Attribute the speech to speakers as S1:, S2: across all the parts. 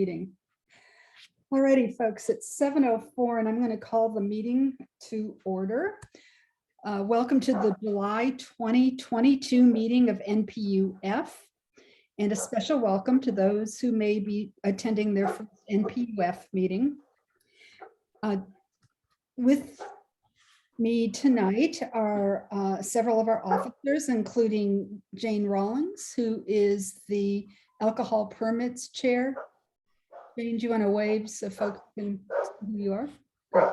S1: Meeting. Alrighty, folks, it's 7:04 and I'm going to call the meeting to order. Welcome to the July 2022 meeting of NPU-F, and a special welcome to those who may be attending their first NPU-F meeting. With me tonight are several of our officers, including Jane Rawlings, who is the Alcohol Permits Chair. Jane, do you want to wave so folks can see who you are? Great.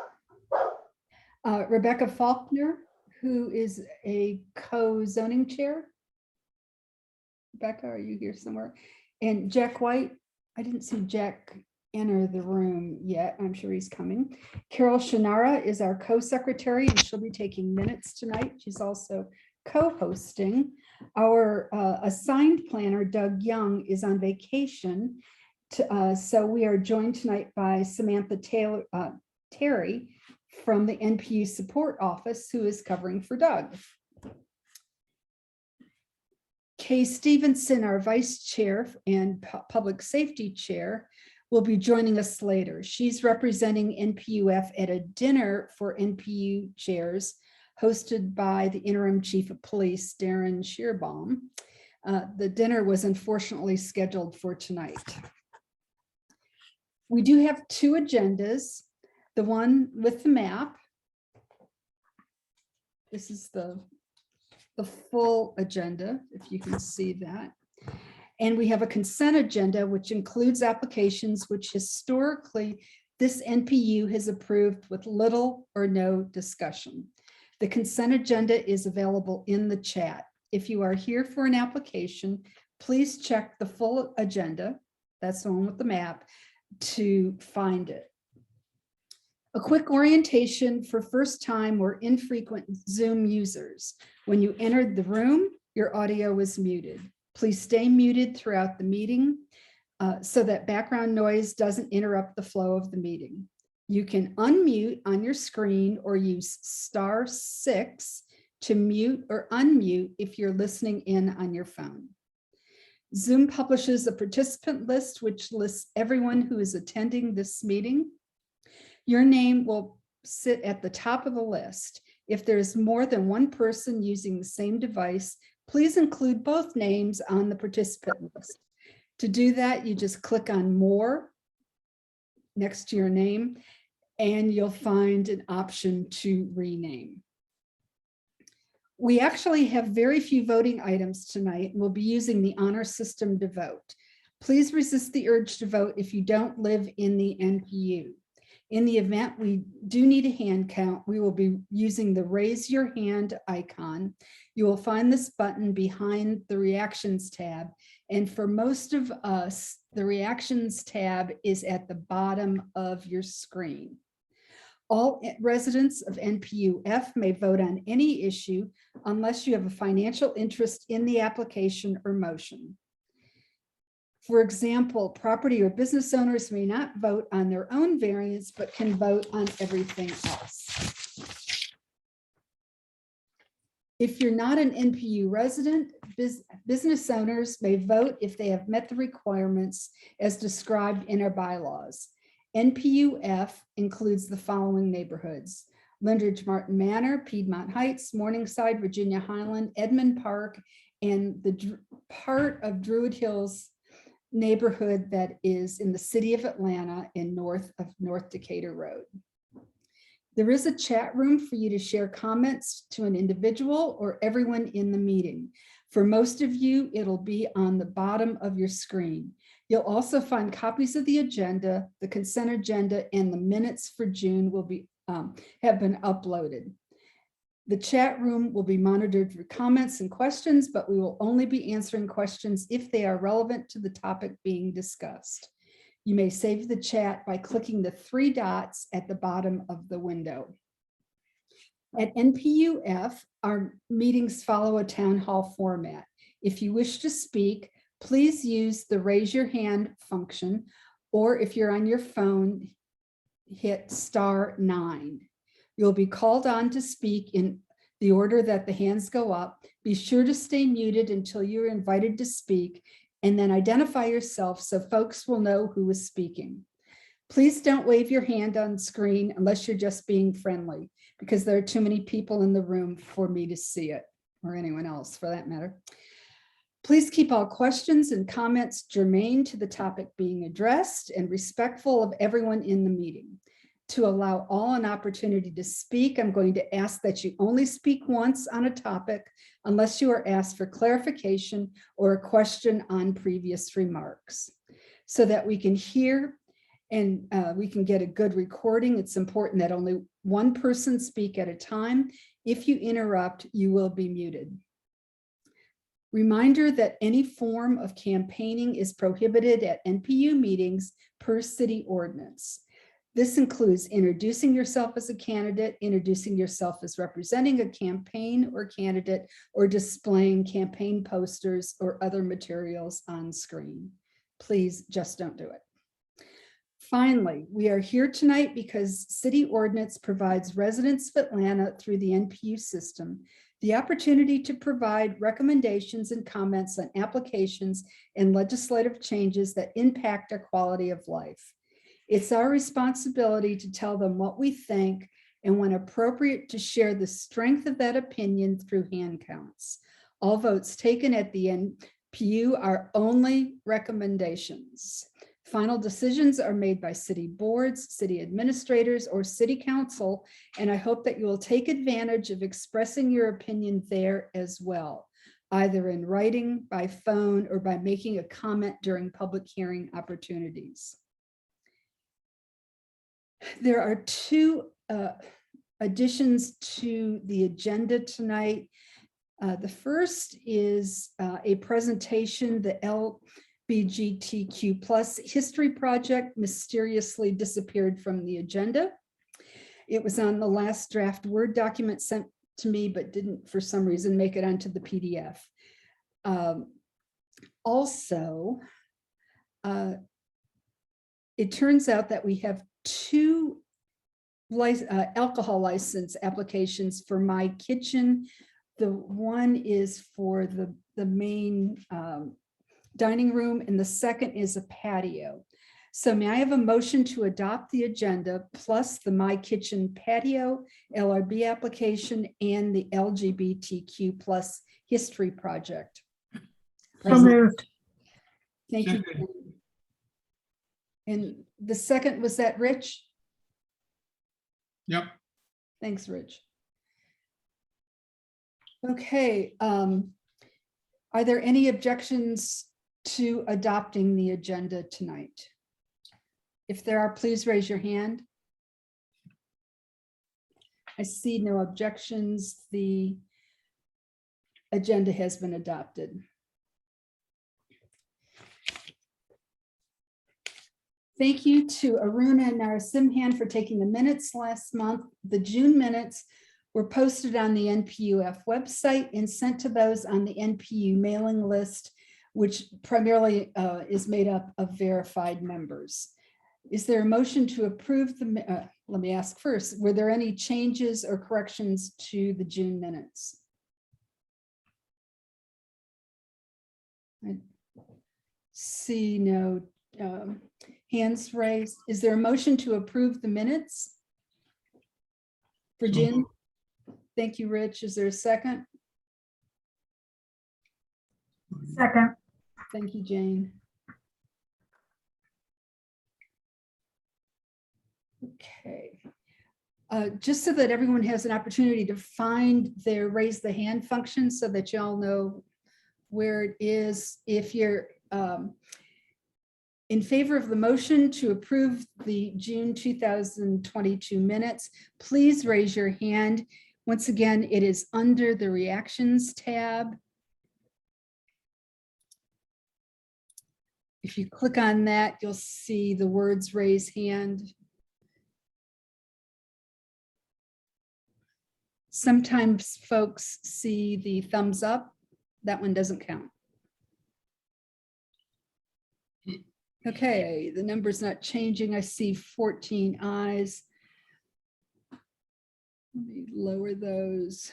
S1: Rebecca Faulkner, who is a co-zoning chair. Rebecca, are you here somewhere? And Jack White, I didn't see Jack enter the room yet. I'm sure he's coming. Carol Shannara is our co-secretary, and she'll be taking minutes tonight. She's also co-hosting. Our assigned planner, Doug Young, is on vacation. So we are joined tonight by Samantha Terry from the NPU support office, who is covering for Doug. Kay Stevenson, our vice chair and public safety chair, will be joining us later. She's representing NPU-F at a dinner for NPU chairs hosted by the interim chief of police, Darren Shearbaum. The dinner was unfortunately scheduled for tonight. We do have two agendas, the one with the map. This is the full agenda, if you can see that. And we have a consent agenda, which includes applications which historically this NPU has approved with little or no discussion. The consent agenda is available in the chat. If you are here for an application, please check the full agenda, that's the one with the map, to find it. A quick orientation for first time or infrequent Zoom users. When you entered the room, your audio was muted. Please stay muted throughout the meeting so that background noise doesn't interrupt the flow of the meeting. You can unmute on your screen or use *6 to mute or unmute if you're listening in on your phone. Zoom publishes a participant list which lists everyone who is attending this meeting. Your name will sit at the top of the list. If there's more than one person using the same device, please include both names on the participant list. To do that, you just click on More next to your name, and you'll find an option to rename. We actually have very few voting items tonight, and we'll be using the honor system to vote. Please resist the urge to vote if you don't live in the NPU. In the event we do need a hand count, we will be using the raise your hand icon. You will find this button behind the reactions tab. And for most of us, the reactions tab is at the bottom of your screen. All residents of NPU-F may vote on any issue unless you have a financial interest in the application or motion. For example, property or business owners may not vote on their own variance, but can vote on everything else. If you're not an NPU resident, business owners may vote if they have met the requirements as described in our bylaws. NPU-F includes the following neighborhoods: Lindridge Martin Manor, Piedmont Heights, Morningside, Virginia Highland, Edmond Park, and the part of Druid Hills neighborhood that is in the city of Atlanta in north of North Decatur Road. There is a chat room for you to share comments to an individual or everyone in the meeting. For most of you, it'll be on the bottom of your screen. You'll also find copies of the agenda, the consent agenda, and the minutes for June will be have been uploaded. The chat room will be monitored for comments and questions, but we will only be answering questions if they are relevant to the topic being discussed. You may save the chat by clicking the three dots at the bottom of the window. At NPU-F, our meetings follow a town hall format. If you wish to speak, please use the raise your hand function, or if you're on your phone, hit *9. You'll be called on to speak in the order that the hands go up. Be sure to stay muted until you're invited to speak, and then identify yourself so folks will know who is speaking. Please don't wave your hand on screen unless you're just being friendly, because there are too many people in the room for me to see it, or anyone else for that matter. Please keep all questions and comments germane to the topic being addressed and respectful of everyone in the meeting. To allow all an opportunity to speak, I'm going to ask that you only speak once on a topic unless you are asked for clarification or a question on previous remarks. So that we can hear and we can get a good recording, it's important that only one person speak at a time. If you interrupt, you will be muted. Reminder that any form of campaigning is prohibited at NPU meetings per city ordinance. This includes introducing yourself as a candidate, introducing yourself as representing a campaign or candidate, or displaying campaign posters or other materials on screen. Please just don't do it. Finally, we are here tonight because city ordinance provides residents of Atlanta through the NPU system the opportunity to provide recommendations and comments on applications and legislative changes that impact our quality of life. It's our responsibility to tell them what we think and, when appropriate, to share the strength of that opinion through hand counts. All votes taken at the NPU are only recommendations. Final decisions are made by city boards, city administrators, or city council, and I hope that you will take advantage of expressing your opinion there as well, either in writing, by phone, or by making a comment during public hearing opportunities. There are two additions to the agenda tonight. The first is a presentation, the LGBTQ+ History Project mysteriously disappeared from the agenda. It was on the last draft Word document sent to me, but didn't for some reason make it onto the PDF. Also, it turns out that we have two alcohol license applications for My Kitchen. The one is for the main dining room, and the second is a patio. So may I have a motion to adopt the agenda plus the My Kitchen patio LRB application and the LGBTQ+ history project?
S2: So moved.
S1: Thank you. And the second, was that Rich?
S3: Yep.
S1: Thanks, Rich. Okay. Are there any objections to adopting the agenda tonight? If there are, please raise your hand. I see no objections. The agenda has been adopted. Thank you to Aruna and Narasimhan for taking the minutes last month. The June minutes were posted on the NPU-F website and sent to those on the NPU mailing list, which primarily is made up of verified members. Is there a motion to approve the, let me ask first, were there any changes or corrections to the June minutes? I see no hands raised. Is there a motion to approve the minutes for June? Thank you, Rich. Is there a second?
S2: Second.
S1: Thank you, Jane. Okay. Just so that everyone has an opportunity to find their raise the hand function so that y'all know where it is. If you're in favor of the motion to approve the June 2022 minutes, please raise your hand. Once again, it is under the reactions tab. If you click on that, you'll see the words raise hand. Sometimes folks see the thumbs up. That one doesn't count. Okay, the number's not changing. I see 14 ayes. Let me lower those.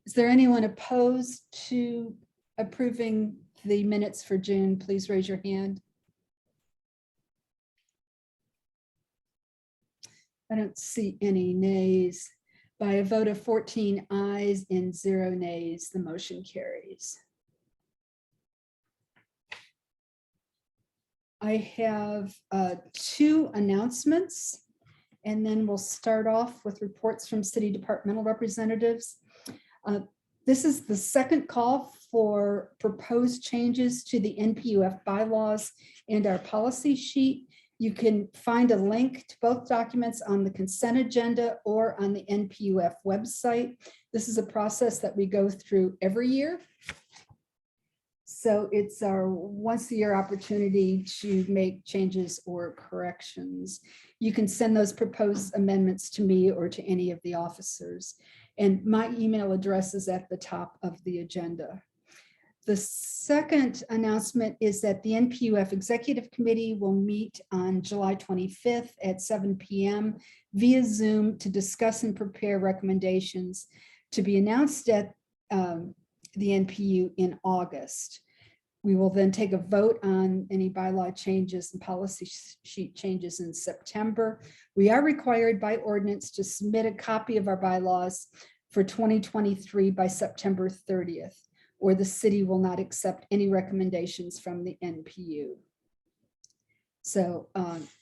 S1: Is there anyone opposed to approving the minutes for June, please raise your hand. I don't see any nays. By a vote of 14 ayes and 0 nays, the motion carries. I have 2 announcements, and then we'll start off with reports from city departmental representatives. This is the second call for proposed changes to the NPU-F bylaws and our policy sheet. You can find a link to both documents on the consent agenda or on the NPU-F website. This is a process that we go through every year. So it's our once-a-year opportunity to make changes or corrections. You can send those proposed amendments to me or to any of the officers. And my email address is at the top of the agenda. The second announcement is that the NPU-F Executive Committee will meet on July 25th at 7 p.m. via Zoom to discuss and prepare recommendations to be announced at the NPU in August. We will then take a vote on any bylaw changes and policy sheet changes in September. We are required by ordinance to submit a copy of our bylaws for 2023 by September 30th, or the city will not accept any recommendations from the NPU. So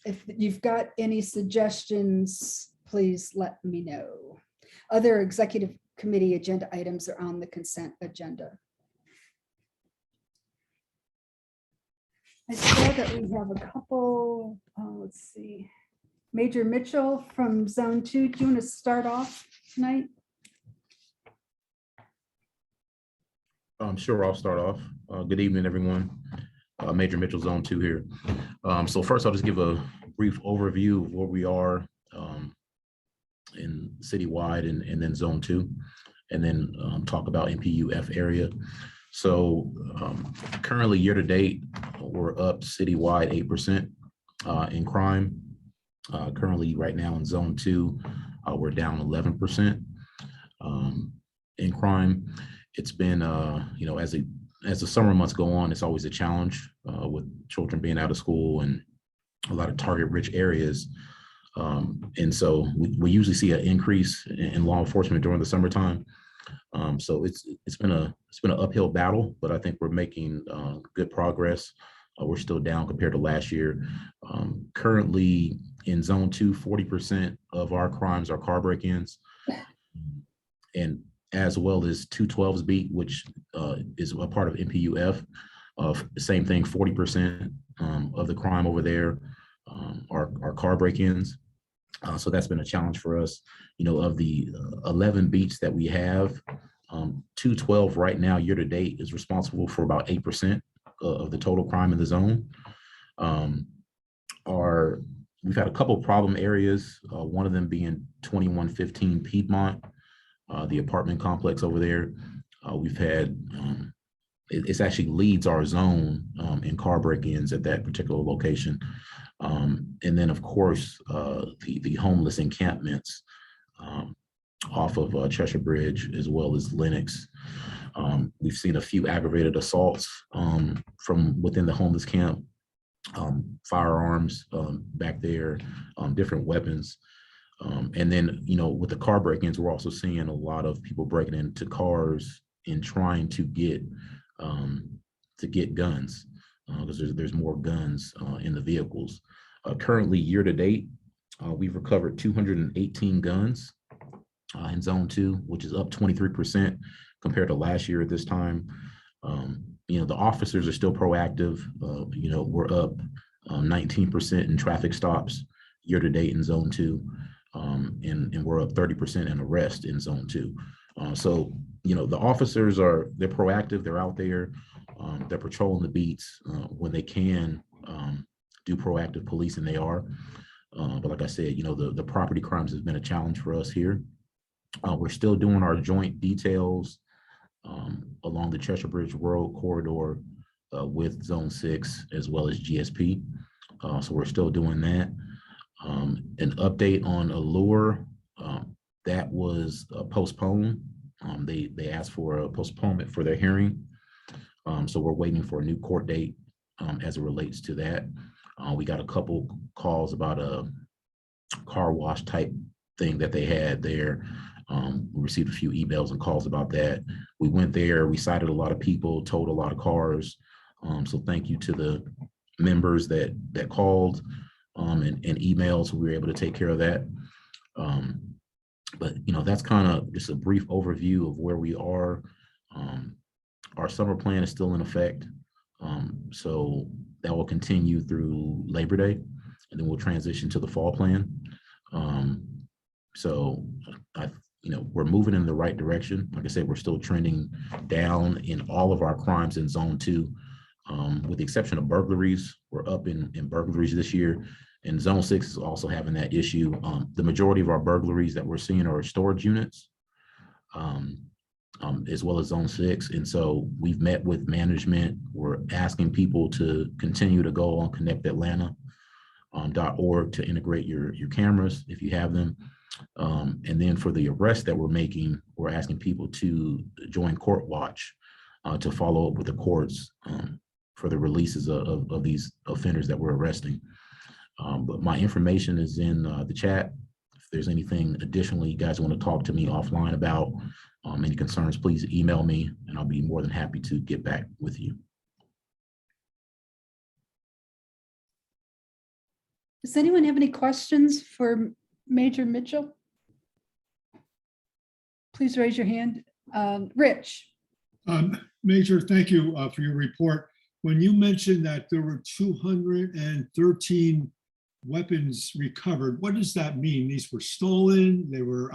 S1: if you've got any suggestions, please let me know. Other executive committee agenda items are on the consent agenda. I saw that we have a couple, let's see. Major Mitchell from Zone 2, do you want to start off tonight?
S4: Sure, I'll start off. Good evening, everyone. Major Mitchell, Zone 2 here. So first, I'll just give a brief overview of where we are in citywide and then Zone 2, and then talk about NPU-F area. So currently, year to date, we're up citywide 8% in crime. Currently, right now in Zone 2, we're down 11% in crime. It's been, you know, as the summer months go on, it's always a challenge with children being out of school and a lot of target-rich areas. And so we usually see an increase in law enforcement during the summertime. So it's been an uphill battle, but I think we're making good progress. We're still down compared to last year. Currently in Zone 2, 40% of our crimes are car break-ins, and as well as 212's beat, which is a part of NPU-F. Same thing, 40% of the crime over there are car break-ins. So that's been a challenge for us. You know, of the 11 beats that we have, 212 right now, year to date, is responsible for about 8% of the total crime in the zone. We've had a couple of problem areas, one of them being 2115 Piedmont, the apartment complex over there. We've had, it's actually leads our zone in car break-ins at that particular location. And then, of course, the homeless encampments off of Cheshire Bridge, as well as Lenox. We've seen a few aggravated assaults from within the homeless camp, firearms back there, different weapons. And then, you know, with the car break-ins, we're also seeing a lot of people breaking into cars and trying to get guns, because there's more guns in the vehicles. Currently, year to date, we've recovered 218 guns in Zone 2, which is up 23% compared to last year at this time. You know, the officers are still proactive. You know, we're up 19% in traffic stops year to date in Zone 2. And we're up 30% in arrest in Zone 2. So, you know, the officers they're proactive, they're out there, they're patrolling the beats when they can do proactive policing, they are. But like I said, you know, the property crimes has been a challenge for us here. We're still doing our joint details along the Cheshire Bridge Road corridor with Zone 6 as well as GSP. So we're still doing that. An update on Allure, that was postponed. They asked for a postponement for their hearing. So we're waiting for a new court date as it relates to that. We got a couple calls about a car wash type thing that they had there. We received a few emails and calls about that. We went there, we cited a lot of people, towed a lot of cars. So thank you to the members that called and emails. We were able to take care of that. But that's kind of just a brief overview of where we are. Our summer plan is still in effect. So that will continue through Labor Day, and then we'll transition to the fall plan. So we're moving in the right direction. Like I said, we're still trending down in all of our crimes in Zone 2, with the exception of burglaries. We're up in burglaries this year, and Zone 6 is also having that issue. The majority of our burglaries that we're seeing are storage units, as well as Zone 6. And so we've met with management. We're asking people to continue to go on connectatlanta.org to integrate your cameras if you have them. And then for the arrests that we're making, we're asking people to join Court Watch to follow up with the courts for the releases of these offenders that we're arresting. But my information is in the chat. If there's anything additionally you guys want to talk to me offline about, any concerns, please email me and I'll be more than happy to get back with you.
S1: Does anyone have any questions for Major Mitchell? Please raise your hand. Rich.
S3: Major, thank you for your report. When you mentioned that there were 213 weapons recovered, what does that mean? These were stolen? They were,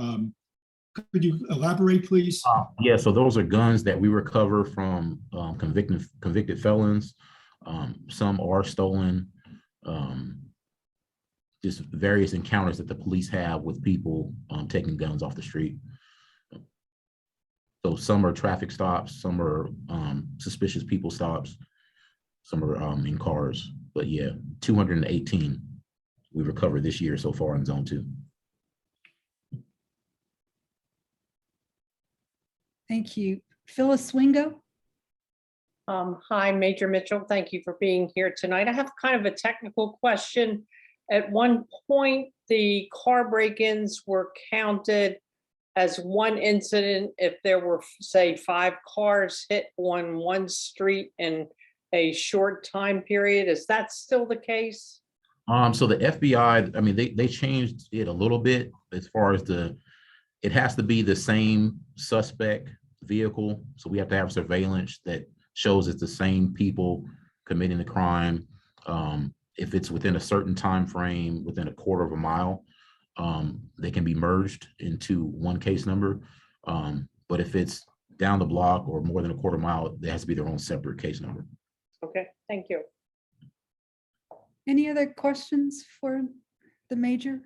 S3: could you elaborate, please?
S4: Yeah, so those are guns that we recover from convicted felons. Some are stolen. Just various encounters that the police have with people taking guns off the street. So some are traffic stops, some are suspicious people stops, some are in cars. But yeah, 218 we recovered this year so far in Zone 2.
S1: Thank you. Phyllis Swingo.
S5: Hi, Major Mitchell. Thank you for being here tonight. I have kind of a technical question. At one point, the car break-ins were counted as one incident if there were, say, 5 cars hit on one street in a short time period. Is that still the case?
S4: So the FBI, I mean, they changed it a little bit as far as it has to be the same suspect vehicle. So we have to have surveillance that shows it's the same people committing the crime. If it's within a certain time frame, within a quarter of a mile, they can be merged into one case number. But if it's down the block or more than a quarter mile, there has to be their own separate case number.
S5: Okay, thank you.
S1: Any other questions for the Major?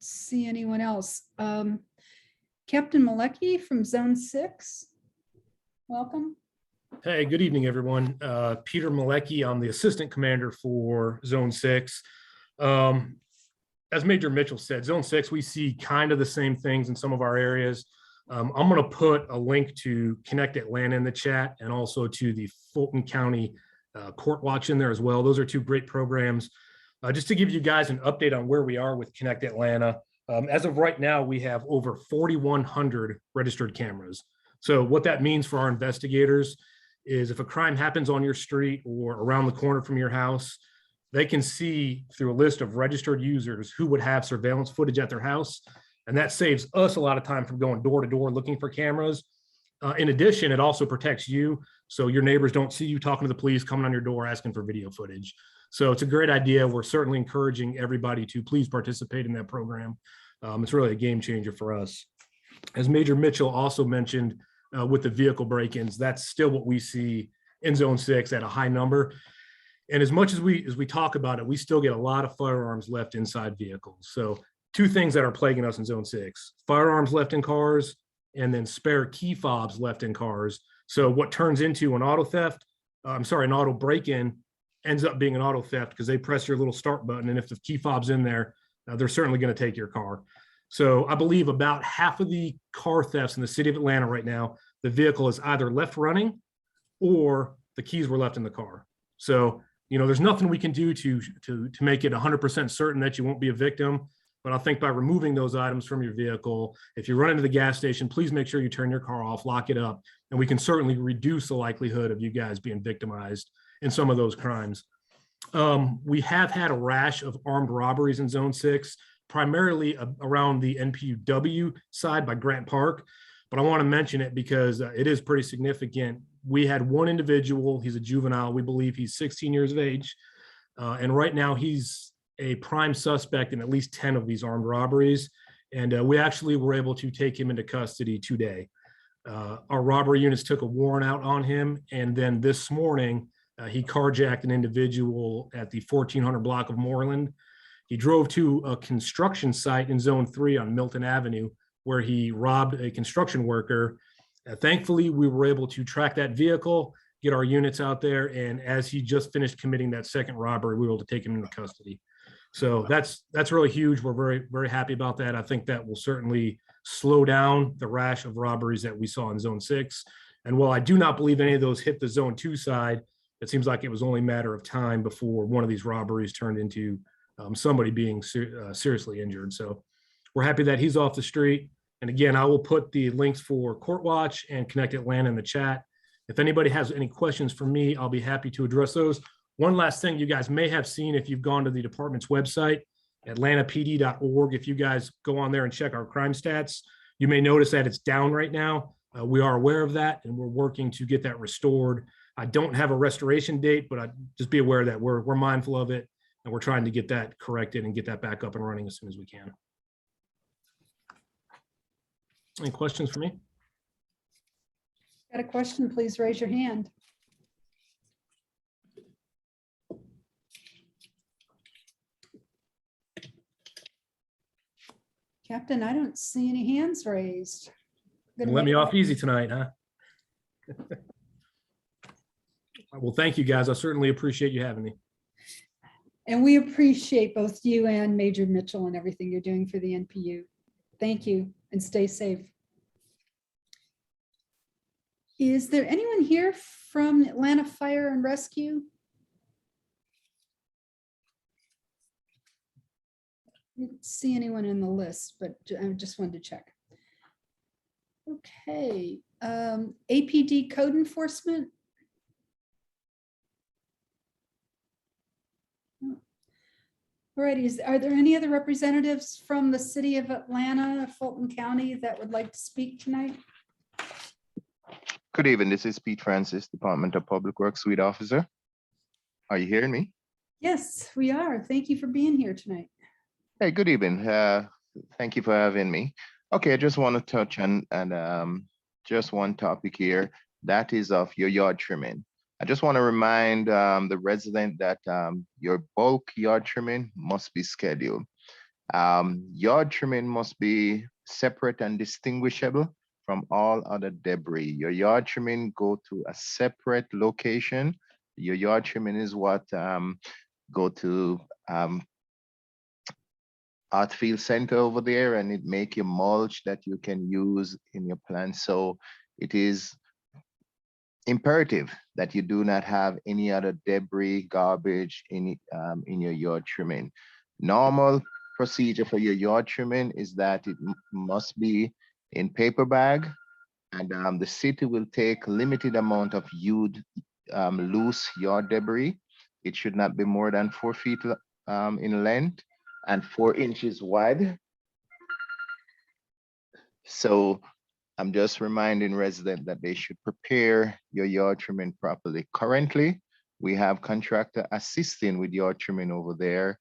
S1: See anyone else? Captain Malecki from Zone 6. Welcome.
S6: Hey, good evening, everyone. Peter Malecki, I'm the assistant commander for Zone 6. As Major Mitchell said, Zone 6, we see kind of the same things in some of our areas. I'm going to put a link to Connect Atlanta in the chat and also to the Fulton County Court Watch in there as well. Those are 2 great programs. Just to give you guys an update on where we are with Connect Atlanta. As of right now, we have over 4,100 registered cameras. So what that means for our investigators is if a crime happens on your street or around the corner from your house, they can see through a list of registered users who would have surveillance footage at their house. And that saves us a lot of time from going door to door looking for cameras. In addition, it also protects you. So your neighbors don't see you talking to the police, coming on your door, asking for video footage. So it's a great idea. We're certainly encouraging everybody to please participate in that program. It's really a game changer for us. As Major Mitchell also mentioned with the vehicle break-ins, that's still what we see in Zone 6 at a high number. And as much as we talk about it, we still get a lot of firearms left inside vehicles. So 2 things that are plaguing us in Zone 6, firearms left in cars and then spare key fobs left in cars. So what turns into an auto theft, an auto break-in ends up being an auto theft because they press your little start button. And if the key fob's in there, they're certainly going to take your car. So I believe about half of the car thefts in the city of Atlanta right now, the vehicle is either left running or the keys were left in the car. So, there's nothing we can do to make it 100% certain that you won't be a victim. But I think by removing those items from your vehicle, if you run into the gas station, please make sure you turn your car off, lock it up, and we can certainly reduce the likelihood of you guys being victimized in some of those crimes. We have had a rash of armed robberies in Zone 6, primarily around the NPU-W side by Grant Park. But I want to mention it because it is pretty significant. We had one individual, he's a juvenile, we believe he's 16 years of age. And right now he's a prime suspect in at least 10 of these armed robberies. And we actually were able to take him into custody today. Our robbery units took a warrant out on him. And then this morning, he carjacked an individual at the 1400 block of Moreland. He drove to a construction site in Zone 3 on Milton Avenue, where he robbed a construction worker. Thankfully, we were able to track that vehicle, get our units out there, and as he just finished committing that second robbery, we were able to take him into custody. So that's really huge. We're very, very happy about that. I think that will certainly slow down the rash of robberies that we saw in Zone 6. And while I do not believe any of those hit the Zone 2 side, it seems like it was only a matter of time before one of these robberies turned into somebody being seriously injured. So we're happy that he's off the street. And again, I will put the links for Court Watch and Connect Atlanta in the chat. If anybody has any questions for me, I'll be happy to address those. One last thing you guys may have seen if you've gone to the department's website, atlantapd.org. If you guys go on there and check our crime stats, you may notice that it's down right now. We are aware of that, and we're working to get that restored. I don't have a restoration date, but just be aware that we're mindful of it, and we're trying to get that corrected and get that back up and running as soon as we can. Any questions for me?
S1: Got a question, please raise your hand. Captain, I don't see any hands raised. Gonna
S6: Let me
S1: make-
S6: off easy tonight, huh? Well, thank you, guys. I certainly appreciate you having me.
S1: And we appreciate both you and Major Mitchell and everything you're doing for the NPU. Thank you and stay safe. Is there anyone here from Atlanta Fire and Rescue? I didn't see anyone in the list, but I just wanted to check. Okay, APD code enforcement. Alrighty, are there any other representatives from the city of Atlanta, Fulton County that would like to speak tonight?
S7: Good evening. This is Pete Francis, Department of Public Works Suite Officer. Are you hearing me?
S1: Yes, we are. Thank you for being here tonight.
S7: Hey, good evening. Thank you for having me. Okay, I just want to touch on just one topic here. That is of your yard trimming. I just want to remind the resident that your bulk yard trimming must be scheduled. Yard trimming must be separate and distinguishable from all other debris. Your yard trimming go to a separate location. Your yard trimming is what go to Artfield Center over there, and it make your mulch that you can use in your plants. So it is imperative that you do not have any other debris, garbage in your yard trimming. Normal procedure for your yard trimming is that it must be in paper bag, and the city will take limited amount of loose yard debris. It should not be more than 4 feet in length and 4 inches wide. So I'm just reminding residents that they should prepare your yard trimming properly. Currently, we have contractor assisting with yard trimming over there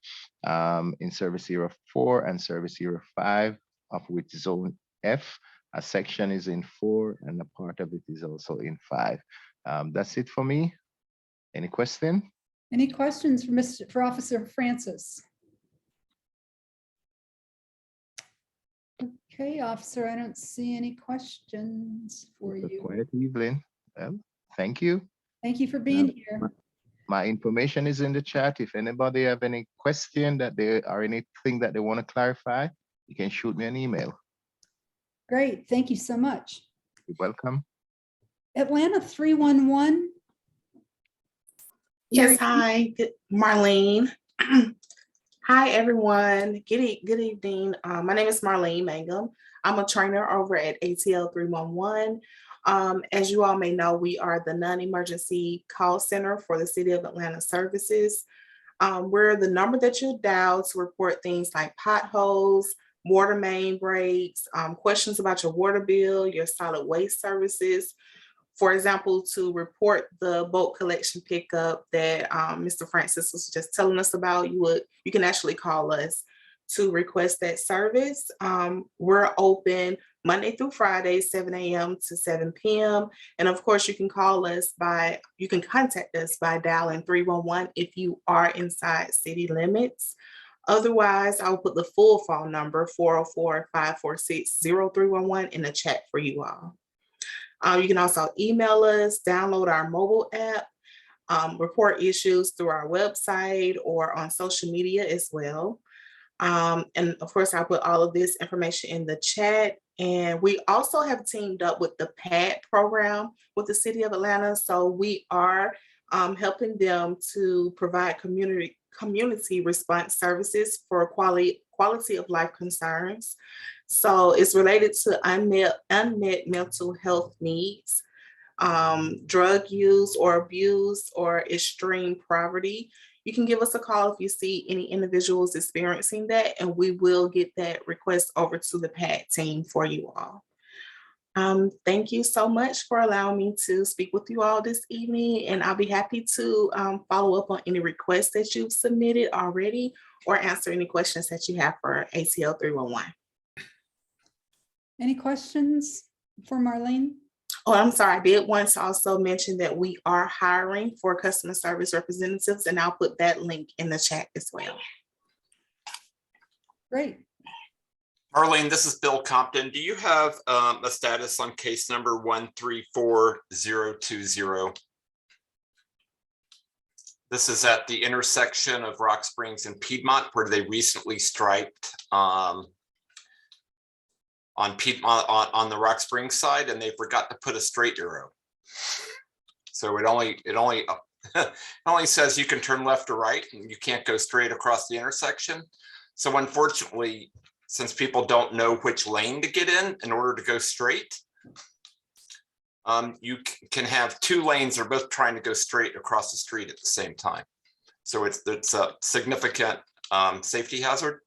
S7: in Service Area 4 and Service Area 5, of which Zone F. A section is in 4 and a part of it is also in 5. That's it for me. Any question?
S1: Any questions for Officer Francis? Okay, officer, I don't see any questions for
S7: Have a
S1: you.
S7: quiet evening. Well, thank you.
S1: Thank you for being here.
S7: My information is in the chat. If anybody have any question that they or anything that they want to clarify, you can shoot me an email.
S1: Great, thank you so much.
S7: You're welcome.
S1: Atlanta 311.
S8: Yes, hi, Marlene. Hi, everyone. Good evening. My name is Marlene Mangum. I'm a trainer over at ATL 311. As you all may know, we are the non-emergency call center for the City of Atlanta services. We're the number that you dial to report things like potholes, water main breaks, questions about your water bill, your solid waste services. For example, to report the bulk collection pickup that Mr. Francis was just telling us about, you can actually call us to request that service. We're open Monday through Friday, 7 a.m. to 7 p.m. And of course, you can contact us by dialing 311 if you are inside city limits. Otherwise, I'll put the full phone number 404-546-0311 in the chat for you all. You can also email us, download our mobile app, report issues through our website or on social media as well. And of course, I'll put all of this information in the chat. And we also have teamed up with the PAD program with the City of Atlanta. So we are helping them to provide community response services for quality of life concerns. So it's related to unmet mental health needs, drug use or abuse, or extreme poverty. You can give us a call if you see any individuals experiencing that, and we will get that request over to the PAD team for you all. Thank you so much for allowing me to speak with you all this evening, and I'll be happy to follow up on any requests that you've submitted already or answer any questions that you have for ATL 311.
S1: Any questions for Marlene?
S8: Oh, I'm sorry. I did want to also mention that we are hiring for customer service representatives, and I'll put that link in the chat as well.
S1: Great.
S9: Marlene, this is Bill Compton. Do you have a status on case number 134020? This is at the intersection of Rock Springs and Piedmont, where they recently striped on Piedmont on the Rock Springs side, and they forgot to put a straight arrow. So it only says you can turn left or right, and you can't go straight across the intersection. So unfortunately, since people don't know which lane to get in order to go straight, you can have two lanes that are both trying to go straight across the street at the same time. So it's a significant safety hazard.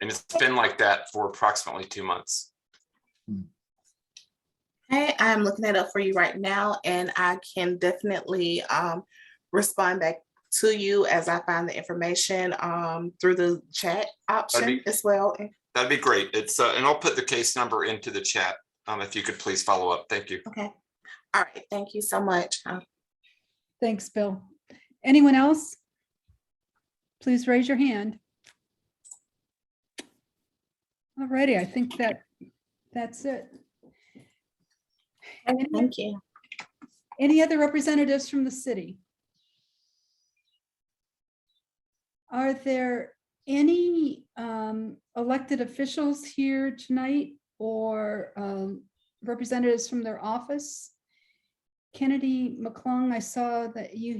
S9: And it's been like that for approximately 2 months.
S8: Okay, I'm looking that up for you right now, and I can definitely respond back to you as I find the information through the chat option as well.
S9: That'd be great. It's and I'll put the case number into the chat if you could please follow up. Thank you.
S8: Okay. All right. Thank you so much.
S1: Thanks, Bill. Anyone else? Please raise your hand. Alrighty, I think that's it.
S8: Thank you.
S1: Any other representatives from the city? Are there any elected officials here tonight or representatives from their office? Kennedy McClung, I saw that you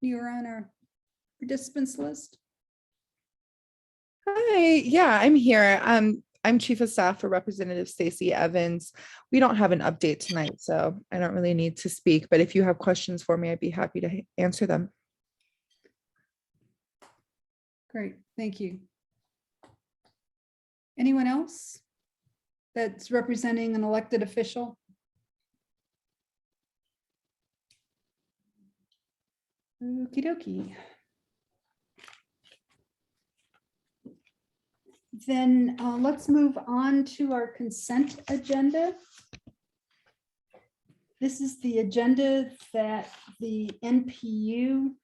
S1: were on our participants list.
S10: Hi, yeah, I'm here. I'm Chief of Staff for Representative Stacey Evans. We don't have an update tonight, so I don't really need to speak, but if you have questions for me, I'd be happy to answer them.
S1: Great, thank you. Anyone else that's representing an elected official? Okie dokie. Then let's move on to our consent agenda. This is the agenda that the NPU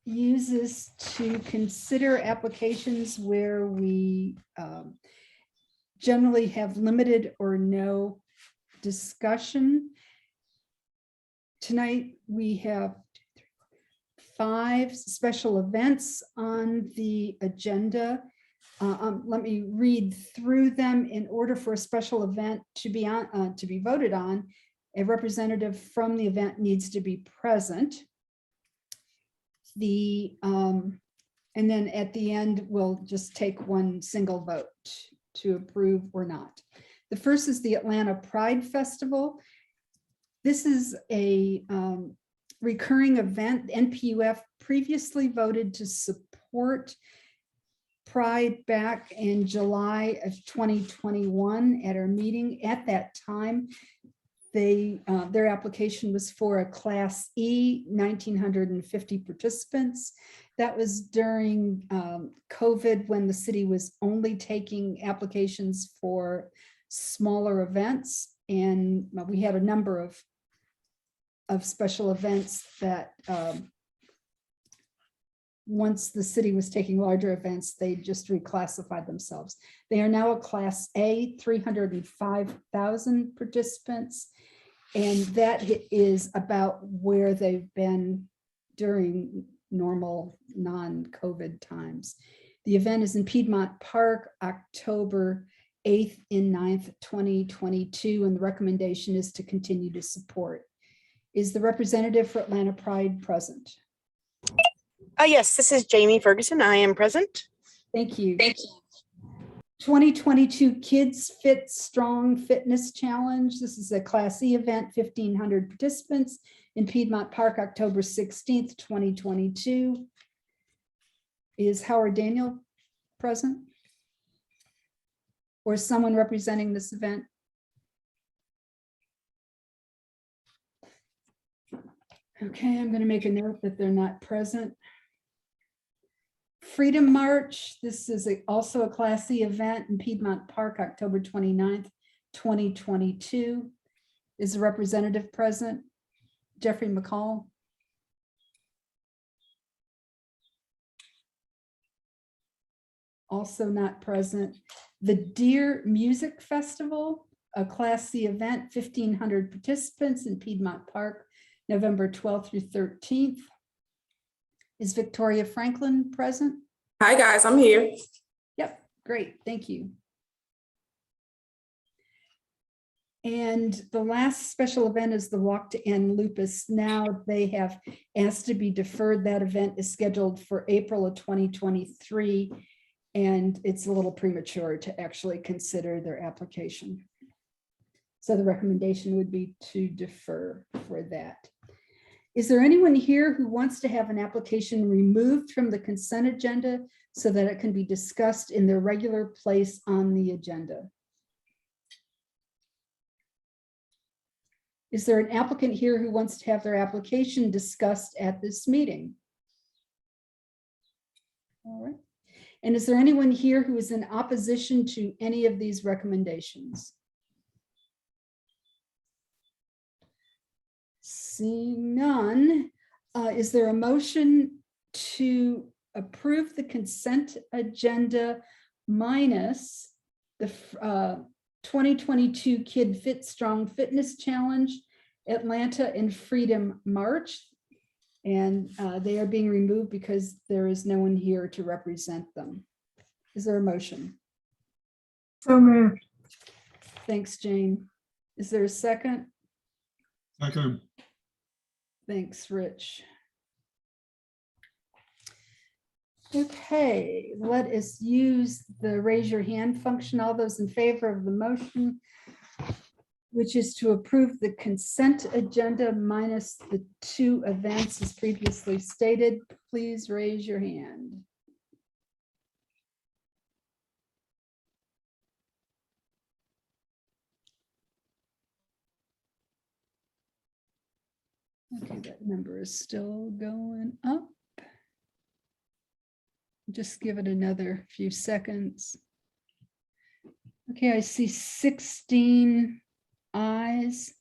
S1: uses to consider applications where we generally have limited or no discussion. Tonight we have 5 special events on the agenda. Let me read through them. In order for a special event to be voted on, a representative from the event needs to be present. And then at the end, we'll just take one single vote to approve or not. The first is the Atlanta Pride Festival. This is a recurring event. NPU-F previously voted to support Pride back in July of 2021 at our meeting. At that time, their application was for a Class E, 1,950 participants. That was during COVID, when the city was only taking applications for smaller events. And we had a number of special events that once the city was taking larger events, they just reclassified themselves. They are now a Class A, 305,000 participants. And that is about where they've been during normal non-COVID times. The event is in Piedmont Park, October 8th and 9th, 2022, and the recommendation is to continue to support. Is the representative for Atlanta Pride present?
S11: Yes, this is Jamie Ferguson. I am present.
S1: Thank you. 2022 Kids Fit Strong Fitness Challenge. This is a Class E event, 1,500 participants in Piedmont Park, October 16th, 2022. Is Howard Daniel present? Or someone representing this event? Okay, I'm going to make a note that they're not present. Freedom March. This is also a Class C event in Piedmont Park, October 29th, 2022. Is the representative present? Jeffrey McCall. Also not present. The Deer Music Festival, a Class C event, 1,500 participants in Piedmont Park, November 12th through 13th. Is Victoria Franklin present?
S12: Hi, guys, I'm here.
S1: Yep, great, thank you. And the last special event is the Walk to End Lupus. Now they have asked to be deferred. That event is scheduled for April of 2023, and it's a little premature to actually consider their application. So the recommendation would be to defer for that. Is there anyone here who wants to have an application removed from the consent agenda so that it can be discussed in their regular place on the agenda? Is there an applicant here who wants to have their application discussed at this meeting? All right. And is there anyone here who is in opposition to any of these recommendations? Seeing none, is there a motion to approve the consent agenda minus the 2022 Kid Fit Strong Fitness Challenge, Atlanta and Freedom March? And they are being removed because there is no one here to represent them. Is there a motion?
S2: So moved.
S1: Thanks, Jane. Is there a second?
S3: Second.
S1: Thanks, Rich. Okay, let us use the raise your hand function. All those in favor of the motion, which is to approve the consent agenda minus the 2 events as previously stated, please raise your hand. Okay, that number is still going up. Just give it another few seconds. Okay, I see 16 ayes.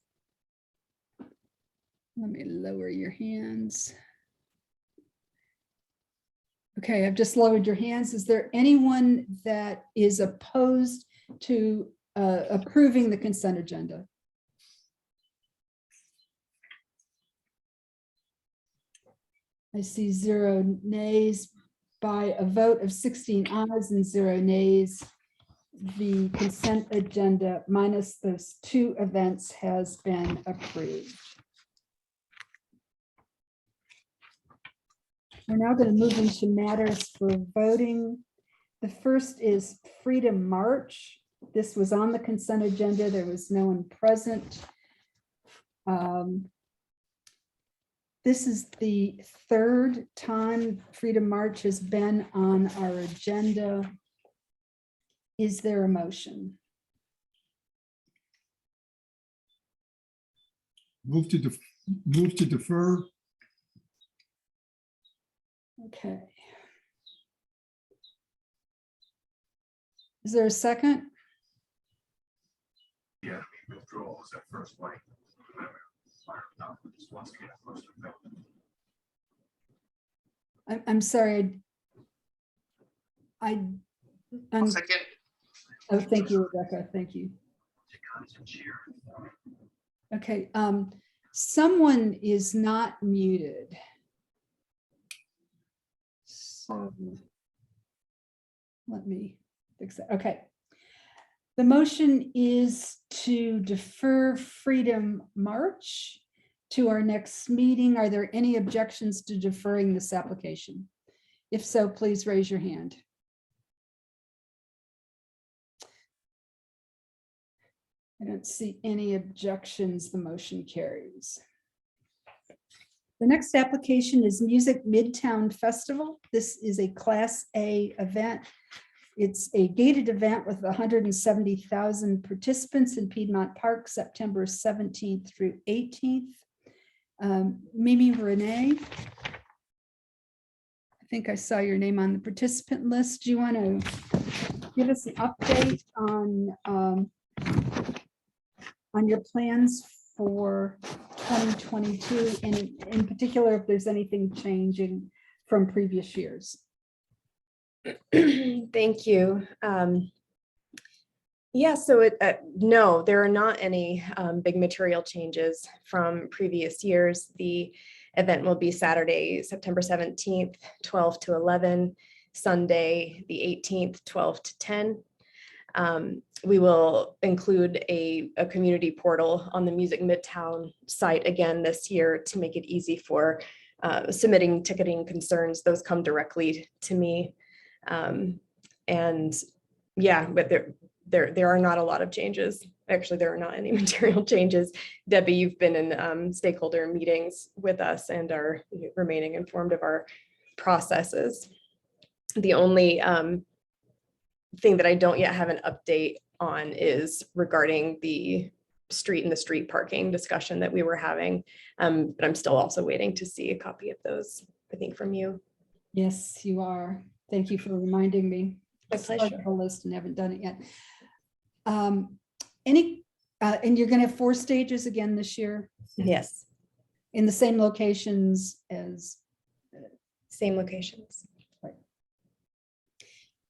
S1: Let me lower your hands. Okay, I've just lowered your hands. Is there anyone that is opposed to approving the consent agenda? I see 0 nays. By a vote of 16 ayes and 0 nays, the consent agenda minus those 2 events has been approved. We're now going to move into matters for voting. The first is Freedom March. This was on the consent agenda. There was no one present. This is the 3rd time Freedom March has been on our agenda. Is there a motion?
S3: Move to defer.
S1: Okay. Is there a second?
S6: Yeah, withdrawal was that first one.
S1: I'm sorry. I'm,
S9: Second.
S1: oh, thank you, Rebecca. Thank you. Okay, someone is not muted. So let me fix that. Okay. The motion is to defer Freedom March to our next meeting. Are there any objections to deferring this application? If so, please raise your hand. I don't see any objections. The motion carries. The next application is Music Midtown Festival. This is a Class A event. It's a gated event with 170,000 participants in Piedmont Park, September 17th through 18th. Mimi Renee, I think I saw your name on the participant list. Do you want to give us an update on your plans for 2022, and in particular, if there's anything changing from previous years?
S12: Thank you. Yeah, so no, there are not any big material changes from previous years. The event will be Saturday, September 17th, 12 to 11, Sunday, the 18th, 12 to 10. We will include a community portal on the Music Midtown site again this year to make it easy for submitting ticketing concerns. Those come directly to me. And yeah, but there are not a lot of changes. Actually, there are not any material changes. Debbie, you've been in stakeholder meetings with us and are remaining informed of our processes. The only thing that I don't yet have an update on is regarding the street parking discussion that we were having. But I'm still also waiting to see a copy of those, I think, from you.
S1: Yes, you are. Thank you for reminding me.
S12: My
S1: I started
S12: pleasure.
S1: the list and haven't done it yet. And you're going to have 4 stages again this year
S12: Yes,
S1: in the same locations as.
S12: same locations.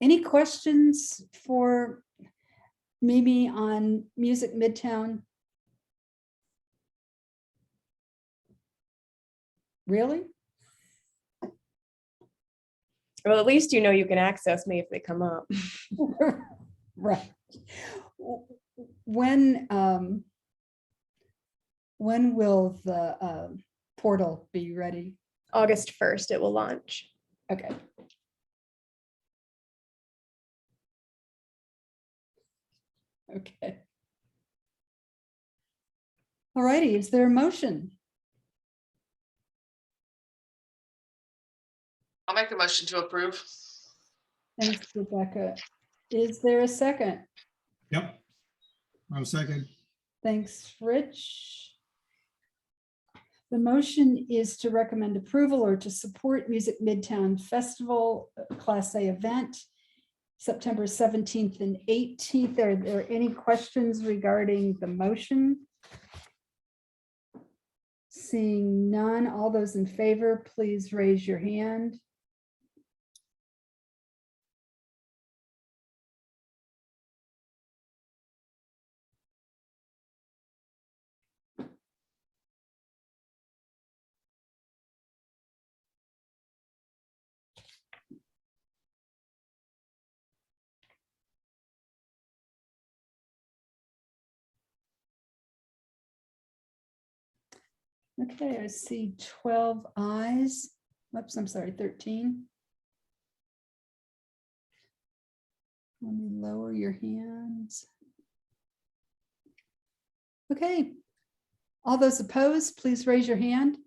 S1: Any questions for Mimi on Music Midtown? Really?
S12: Well, at least you know you can access me if they come up.
S1: Right. When will the portal be ready?
S12: August 1st, it will launch.
S1: Okay. Okay. All righty, is there a motion?
S13: I'll make a motion to approve.
S1: Thanks, Rebecca. Is there a second?
S3: Yep. I'll second.
S1: Thanks, Rich. The motion is to recommend approval or to support Music Midtown Festival Class A event, September 17th and 18th. Are there any questions regarding the motion? Seeing none, all those in favor, please raise your hand. Okay, I see 12 ayes. Oops, I'm sorry, 13. Let me lower your hands. Okay. All those opposed, please raise your hand.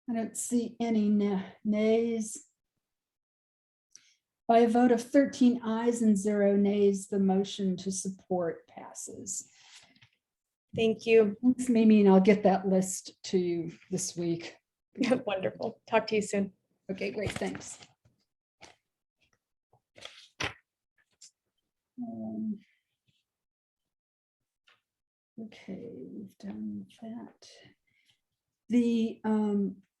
S1: I don't see any nays. By a vote of 13 ayes and 0 nays, the motion to support passes.
S12: Thank you.
S1: Thanks, Mimi, and I'll get that list to you this week.
S12: Wonderful. Talk to you soon.
S1: Okay, great, thanks. Okay, we've done that. The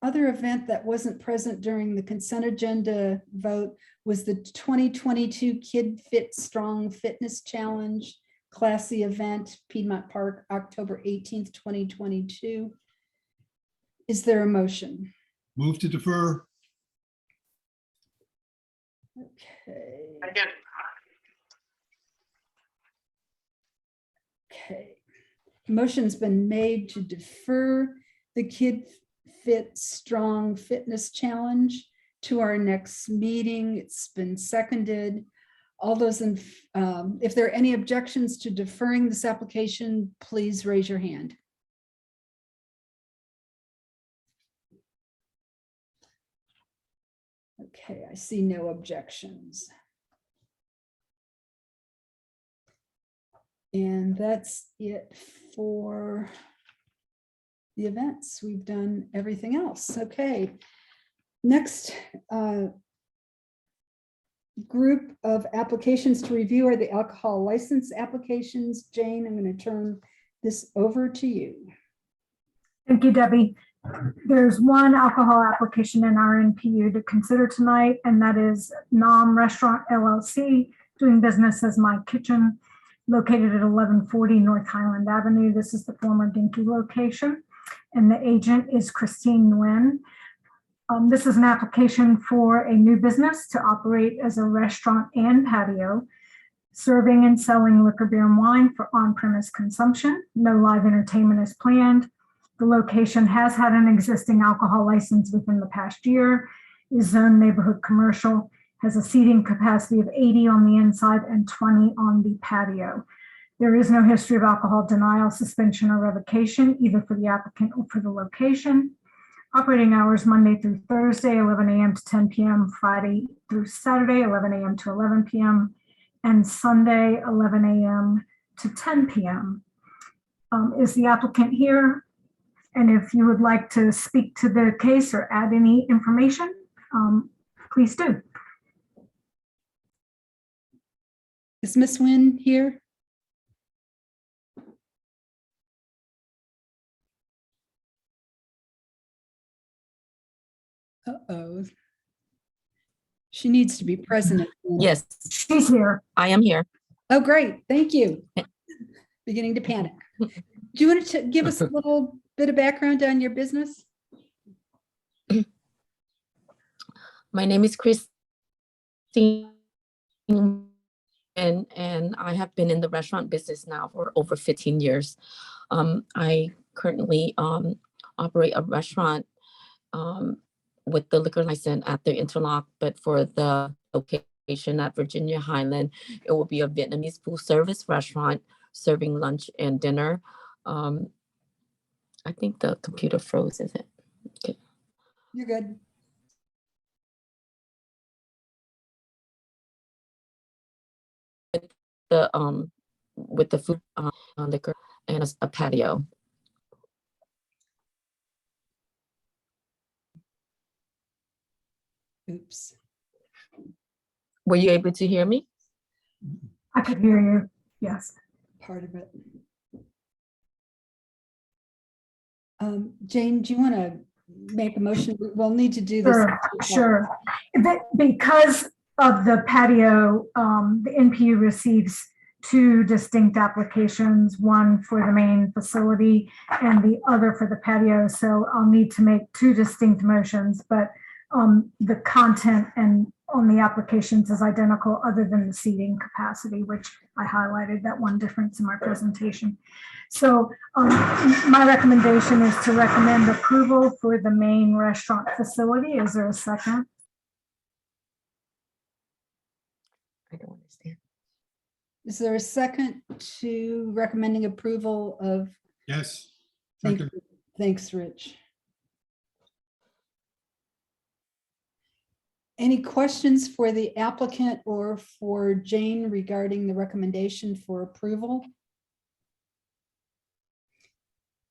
S1: other event that wasn't present during the consent agenda vote was the 2022 Kid Fit Strong Fitness Challenge Classy event, Piedmont Park, October 18th, 2022. Is there a motion?
S3: Move to defer.
S1: Okay.
S13: Second.
S1: Okay. Motion's been made to defer the Kid Fit Strong Fitness Challenge to our next meeting. It's been seconded. All those in, if there are any objections to deferring this application, please raise your hand. Okay, I see no objections. And that's it for the events. We've done everything else. Okay. Next group of applications to review are the alcohol license applications. Jane, I'm going to turn this over to you.
S2: Thank you, Debbie. There's one alcohol application in our NPU to consider tonight, and that is Nom Restaurant LLC, doing business as My Kitchen, located at 1140 North Highland Avenue. This is the former Dinky location, and the agent is Christine Nguyen. This is an application for a new business to operate as a restaurant and patio, serving and selling liquor, beer, and wine for on-premise consumption. No live entertainment is planned. The location has had an existing alcohol license within the past year, is zoned neighborhood commercial, has a seating capacity of 80 on the inside and 20 on the patio. There is no history of alcohol denial, suspension, or revocation, either for the applicant or for the location. Operating hours Monday through Thursday, 11 a.m. to 10 p.m., Friday through Saturday, 11 a.m. to 11 p.m., and Sunday, 11 a.m. to 10 p.m. Is the applicant here? And if you would like to speak to the case or add any information, please do.
S1: Is Miss Nguyen here? Uh-oh. She needs to be present.
S14: Yes,
S2: She's here.
S14: I am here.
S1: Oh, great. Thank you. Beginning to panic. Do you want to give us a little bit of background on your business?
S14: My name is Christine, and I have been in the restaurant business now for over 15 years. I currently operate a restaurant with the liquor license at the Interlock, but for the location at Virginia Highland, it will be a Vietnamese full service restaurant serving lunch and dinner. I think the computer froze, is it? Okay.
S1: You're good.
S14: With the food, liquor, and a patio.
S1: Oops.
S14: Were you able to hear me?
S2: I could hear you. Yes.
S1: Part of it. Jane, do you want to make a motion? We'll need to do this.
S2: Sure. Because of the patio, the NPU receives two distinct applications, one for the main facility and the other for the patio. So I'll need to make two distinct motions, but the content and on the applications is identical other than the seating capacity, which I highlighted that one difference in my presentation. So my recommendation is to recommend approval for the main restaurant facility. Is there a second?
S14: I don't understand.
S1: Is there a second to recommending approval of?
S3: Yes.
S1: Thank-
S3: Second.
S1: Thanks, Rich. Any questions for the applicant or for Jane regarding the recommendation for approval?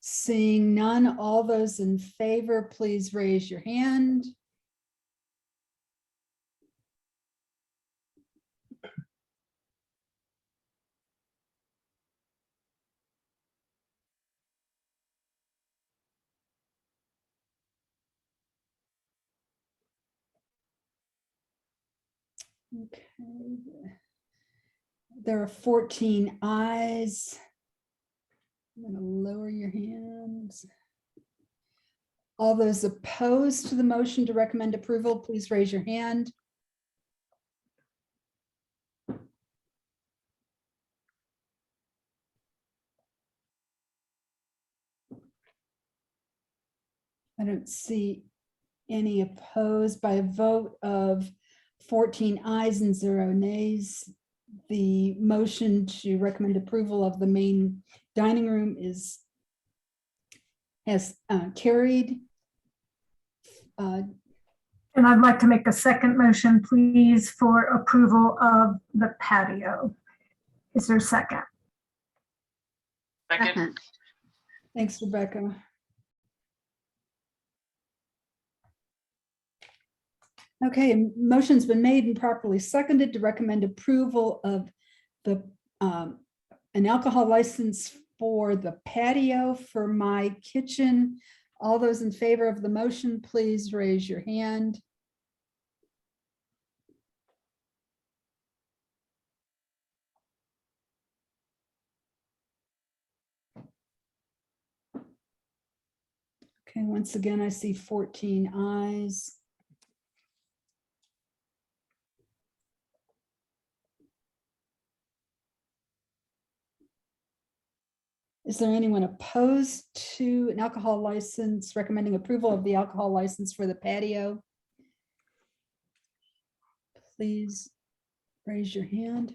S1: Seeing none, all those in favor, please raise your hand. Okay. There are 14 ayes. I'm going to lower your hands. All those opposed to the motion to recommend approval, please raise your hand. I don't see any opposed. By a vote of 14 ayes and 0 nays. The motion to recommend approval of the main dining room has carried.
S2: And I'd like to make a second motion, please, for approval of the patio. Is there a second?
S13: Second.
S1: Thanks, Rebecca. Okay, motion's been made and properly seconded to recommend approval of the an alcohol license for the patio for My Kitchen. All those in favor of the motion, please raise your hand. Okay, once again, I see 14 ayes. Is there anyone opposed to an alcohol license, recommending approval of the alcohol license for the patio? Please raise your hand.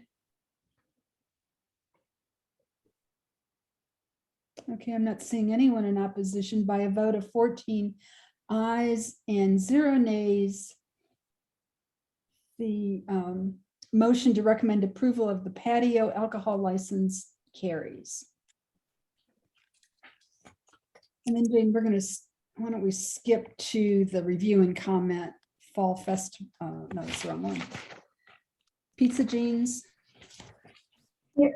S1: Okay, I'm not seeing anyone in opposition. By a vote of 14 ayes and 0 nays, the motion to recommend approval of the patio alcohol license carries. And then Jane, why don't we skip to the review and comment Fall Fest, no, it's the wrong one. Pizza Jeans.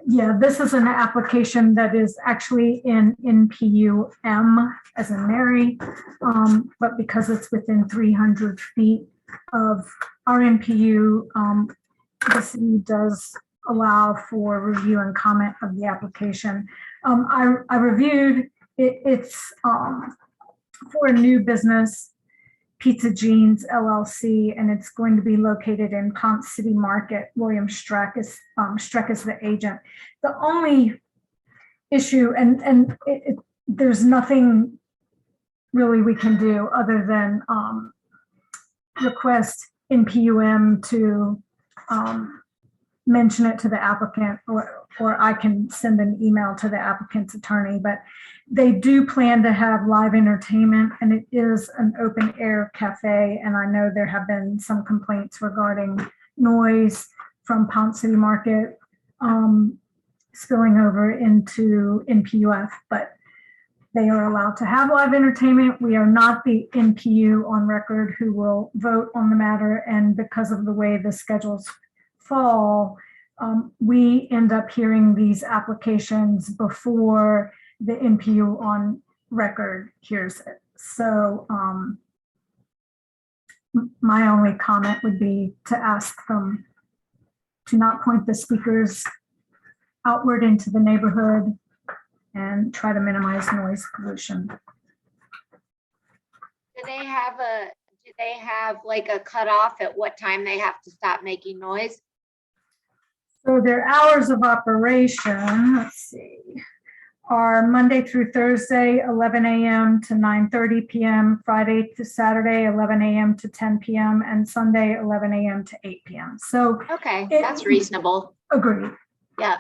S2: Yeah, this is an application that is actually in NPU-M as in Mary, but because it's within 300 feet of our NPU, the city does allow for review and comment of the application. I reviewed it. It's for a new business, Pizza Jeans LLC, and it's going to be located in Ponce City Market. William Streck is the agent. The only issue, and there's nothing really we can do other than request NPU-M to mention it to the applicant, or I can send an email to the applicant's attorney, but they do plan to have live entertainment, and it is an open air cafe. And I know there have been some complaints regarding noise from Ponce City Market spilling over into NPU-F, but they are allowed to have live entertainment. We are not the NPU on record who will vote on the matter. And because of the way the schedules fall, we end up hearing these applications before the NPU on record hears it. So my only comment would be to ask them to not point the speakers outward into the neighborhood and try to minimize noise pollution.
S15: Do they have like a cutoff at what time they have to stop making noise?
S2: So their hours of operation, let's see, are Monday through Thursday, 11 a.m. to 9:30 p.m., Friday to Saturday, 11 a.m. to 10 p.m., and Sunday, 11 a.m. to 8 p.m. So
S15: Okay, that's reasonable.
S2: agreed.
S15: Yeah.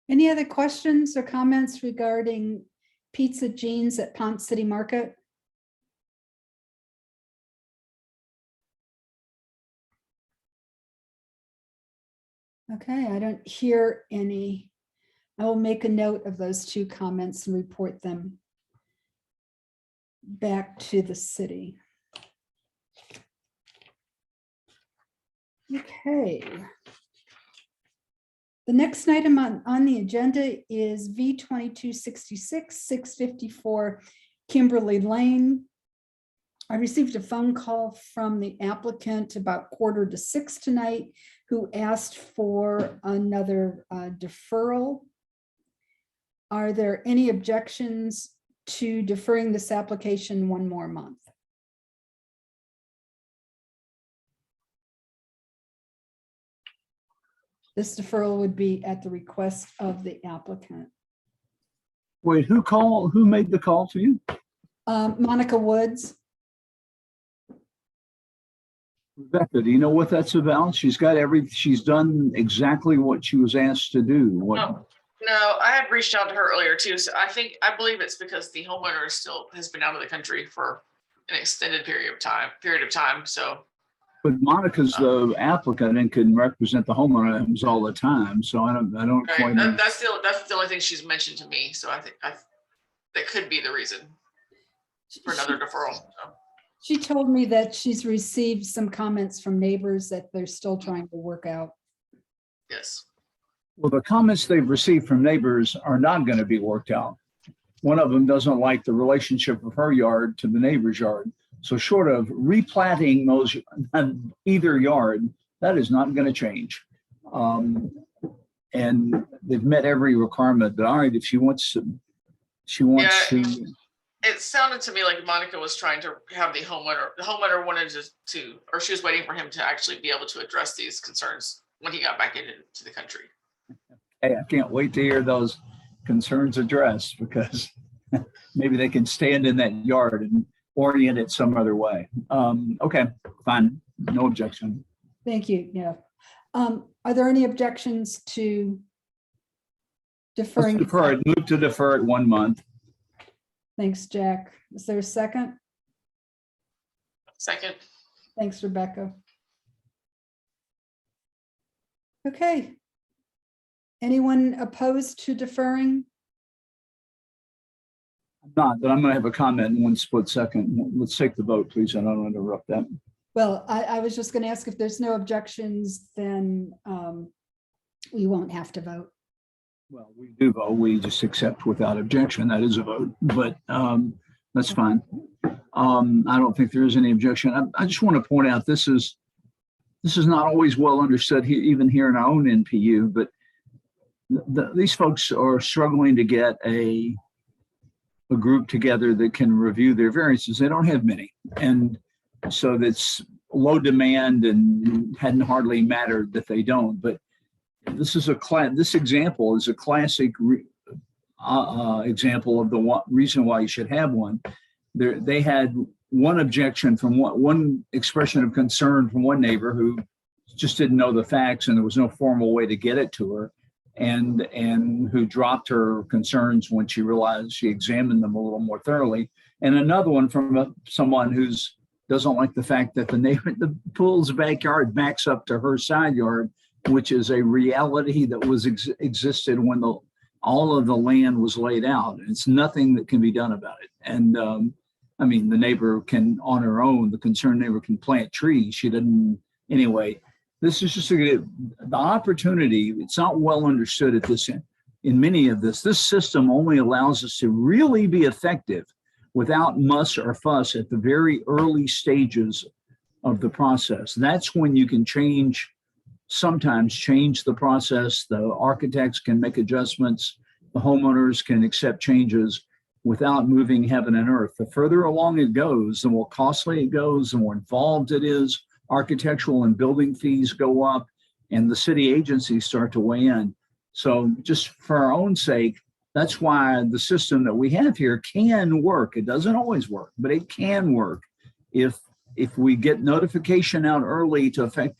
S1: Any other questions or comments regarding Pizza Jeans at Ponce City Market? Okay, I don't hear any. I will make a note of those two comments and report them back to the city. Okay. The next item on the agenda is V2266, 654 Kimberly Lane. I received a phone call from the applicant about 5:45 tonight, who asked for another deferral. Are there any objections to deferring this application one more month? This deferral would be at the request of the applicant.
S16: Wait, who made the call to you?
S1: Monica Woods.
S16: Rebecca, do you know what that's about? She's done exactly what she was asked to do.
S13: No, I had reached out to her earlier too. So I believe it's because the homeowner has been out of the country for an extended period of time. So.
S16: But Monica's the applicant and can represent the homeowners all the time. So I don't
S13: Right.
S16: quite.
S13: That's the only thing she's mentioned to me. So I think that could be the reason for another deferral. So.
S1: She told me that she's received some comments from neighbors that they're still trying to work out.
S13: Yes.
S16: Well, the comments they've received from neighbors are not going to be worked out. One of them doesn't like the relationship of her yard to the neighbor's yard. So short of replatting those either yard, that is not going to change. And they've met every requirement. But all right, if she wants to.
S13: It sounded to me like Monica was trying to have the homeowner wanted to, or she was waiting for him to actually be able to address these concerns when he got back into the country.
S16: Hey, I can't wait to hear those concerns addressed, because maybe they can stand in that yard and orient it some other way. Okay, fine. No objection.
S1: Thank you. Yeah. Are there any objections to deferring?
S16: Move to defer it 1 month.
S1: Thanks, Jack. Is there a second?
S13: Second.
S1: Thanks, Rebecca. Okay. Anyone opposed to deferring?
S16: Not, but I'm going to have a comment in one split second. Let's take the vote, please. I don't want to interrupt that.
S1: Well, I was just going to ask if there's no objections, then we won't have to vote.
S16: Well, we do vote. We just accept without objection. That is a vote, but that's fine. I don't think there is any objection. I just want to point out this is not always well understood even here in our own NPU, but these folks are struggling to get a group together that can review their variances. They don't have many, and so that's low demand, and hadn't hardly mattered that they don't. But this example is a classic example of the reason why you should have one. They had one objection from one expression of concern from one neighbor who just didn't know the facts, and there was no formal way to get it to her, and who dropped her concerns when she realized she examined them a little more thoroughly. And another one from someone who's doesn't like the fact that the pool's backyard backs up to her side yard, which is a reality that was existed when all of the land was laid out. It's nothing that can be done about it. And I mean, the neighbor can, on her own, the concerned neighbor can plant trees. She didn't, anyway. This is just the opportunity. It's not well understood at this end. In many of this system only allows us to really be effective without muss or fuss at the very early stages of the process. That's when you can sometimes change the process. The architects can make adjustments. The homeowners can accept changes without moving heaven and earth. The further along it goes, the more costly it goes, the more involved it is. Architectural and building fees go up, and the city agencies start to weigh in. So just for our own sake, that's why the system that we have here can work. It doesn't always work, but it can work if we get notification out early to affect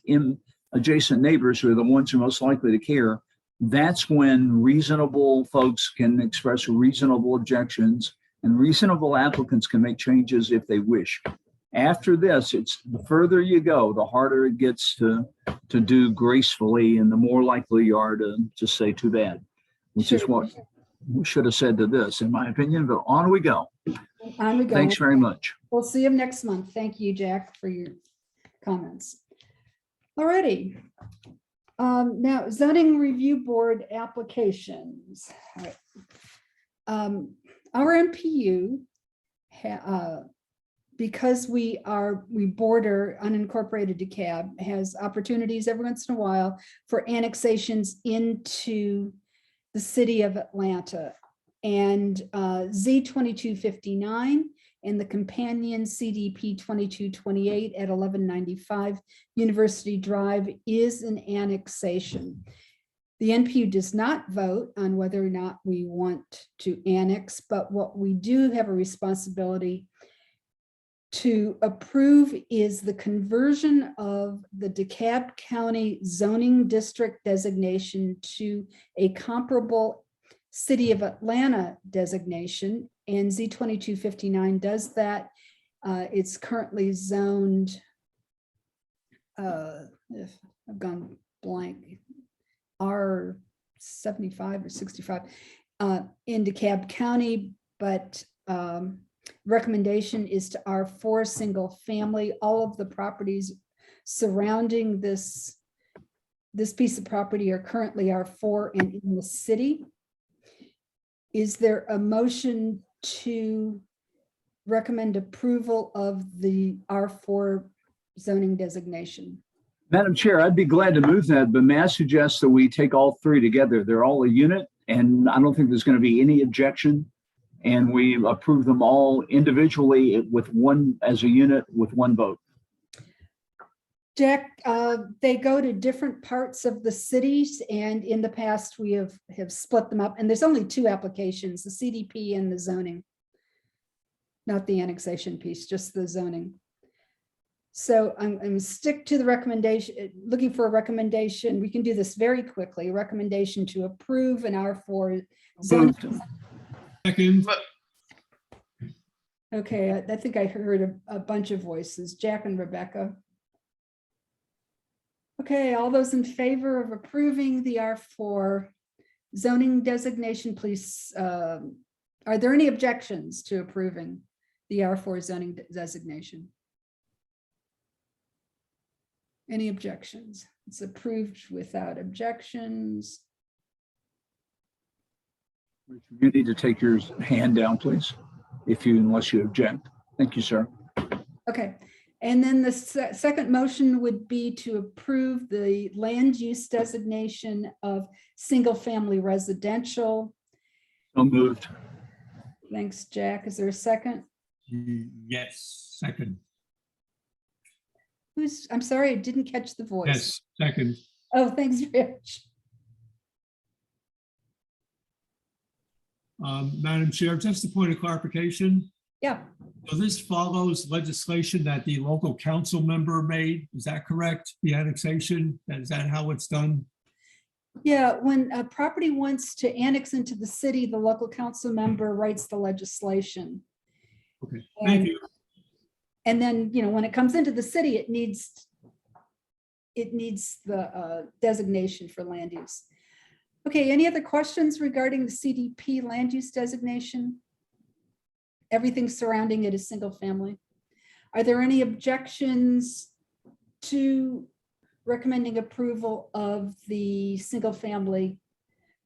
S16: adjacent neighbors who are the ones who are most likely to care. That's when reasonable folks can express reasonable objections, and reasonable applicants can make changes if they wish. After this, it's the further you go, the harder it gets to do gracefully, and the more likely you are to just say too bad, which is what we should have said to this, in my opinion. But on we go.
S1: On we go.
S16: Thanks very much.
S1: We'll see you next month. Thank you, Jack, for your comments. All righty. Now, zoning review board applications. All right. Our NPU, because we border unincorporated DeKalb, has opportunities every once in a while for annexations into the city of Atlanta. And Z2259 and the companion CDP 2228 at 1195 University Drive is an annexation. The NPU does not vote on whether or not we want to annex, but what we do have a responsibility to approve is the conversion of the DeKalb County zoning district designation to a comparable City of Atlanta designation, and Z2259 does that. It's currently zoned, if I've gone blank, R75 or 65 in DeKalb County, but recommendation is to R4 single family. All of the properties surrounding this piece of property are currently R4 and in the city. Is there a motion to recommend approval of the R4 zoning designation?
S16: Madam Chair, I'd be glad to move that, but may I suggest that we take all three together? They're all a unit, and I don't think there's going to be any objection. And we approve them all individually with one as a unit with one vote.
S1: Jack, they go to different parts of the cities, and in the past we have split them up, and there's only two applications, the CDP and the zoning, not the annexation piece, just the zoning. So I'm stick to the recommendation, looking for a recommendation. We can do this very quickly. Recommendation to approve an R4 zoning.
S3: Second.
S1: Okay, I think I heard a bunch of voices, Jack and Rebecca. Okay, all those in favor of approving the R4 zoning designation, please. Are there any objections to approving the R4 zoning designation? Any objections? It's approved without objections.
S16: You need to take your hand down, please, unless you object. Thank you, sir.
S1: Okay. And then the second motion would be to approve the land use designation of single family residential.
S16: So moved.
S1: Thanks, Jack. Is there a second?
S3: Yes, second.
S1: I'm sorry, I didn't catch the voice.
S3: Yes, second.
S1: Oh, thanks, Rich.
S3: Madam Chair, just a point of clarification.
S1: Yeah.
S3: So this follows legislation that the local council member made. Is that correct? The annexation? Is that how it's done?
S1: Yeah, when a property wants to annex into the city, the local council member writes the legislation.
S3: Okay, thank you.
S1: And then, when it comes into the city, it needs the designation for land use. Okay, any other questions regarding the CDP land use designation? Everything surrounding it is single family. Are there any objections to recommending approval of the single family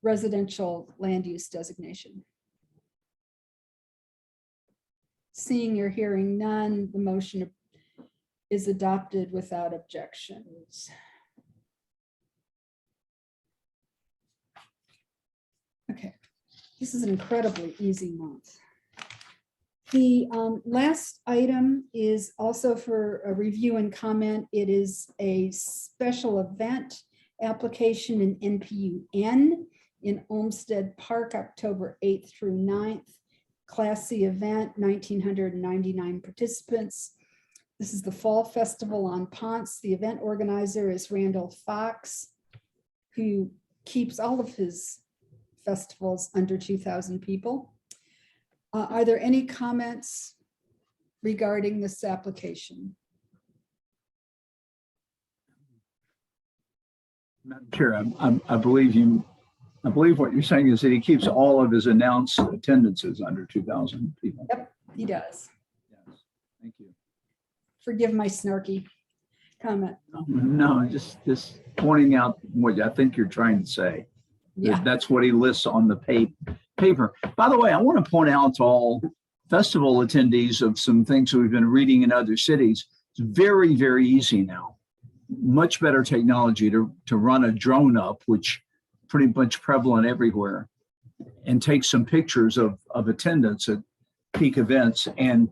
S1: residential land use designation? Seeing or hearing none, the motion is adopted without objections. Okay, this is an incredibly easy month. The last item is also for a review and comment. It is a special event application in NPU-N in Olmsted Park, October 8th through 9th. Class C event, 1,999 participants. This is the Fall Festival on Ponce. The event organizer is Randall Fox, who keeps all of his festivals under 2,000 people. Are there any comments regarding this application?
S16: Madam Chair, I believe what you're saying is that he keeps all of his announced attendances under 2,000 people.
S1: Yep, he does.
S16: Yes, thank you.
S1: Forgive my snarky comment.
S16: No, just pointing out what I think you're trying to say.
S1: Yeah.
S16: That's what he lists on the paper. By the way, I want to point out to all festival attendees of some things we've been reading in other cities. It's very, very easy now. Much better technology to run a drone up, which pretty much prevalent everywhere, and take some pictures of attendance at peak events. And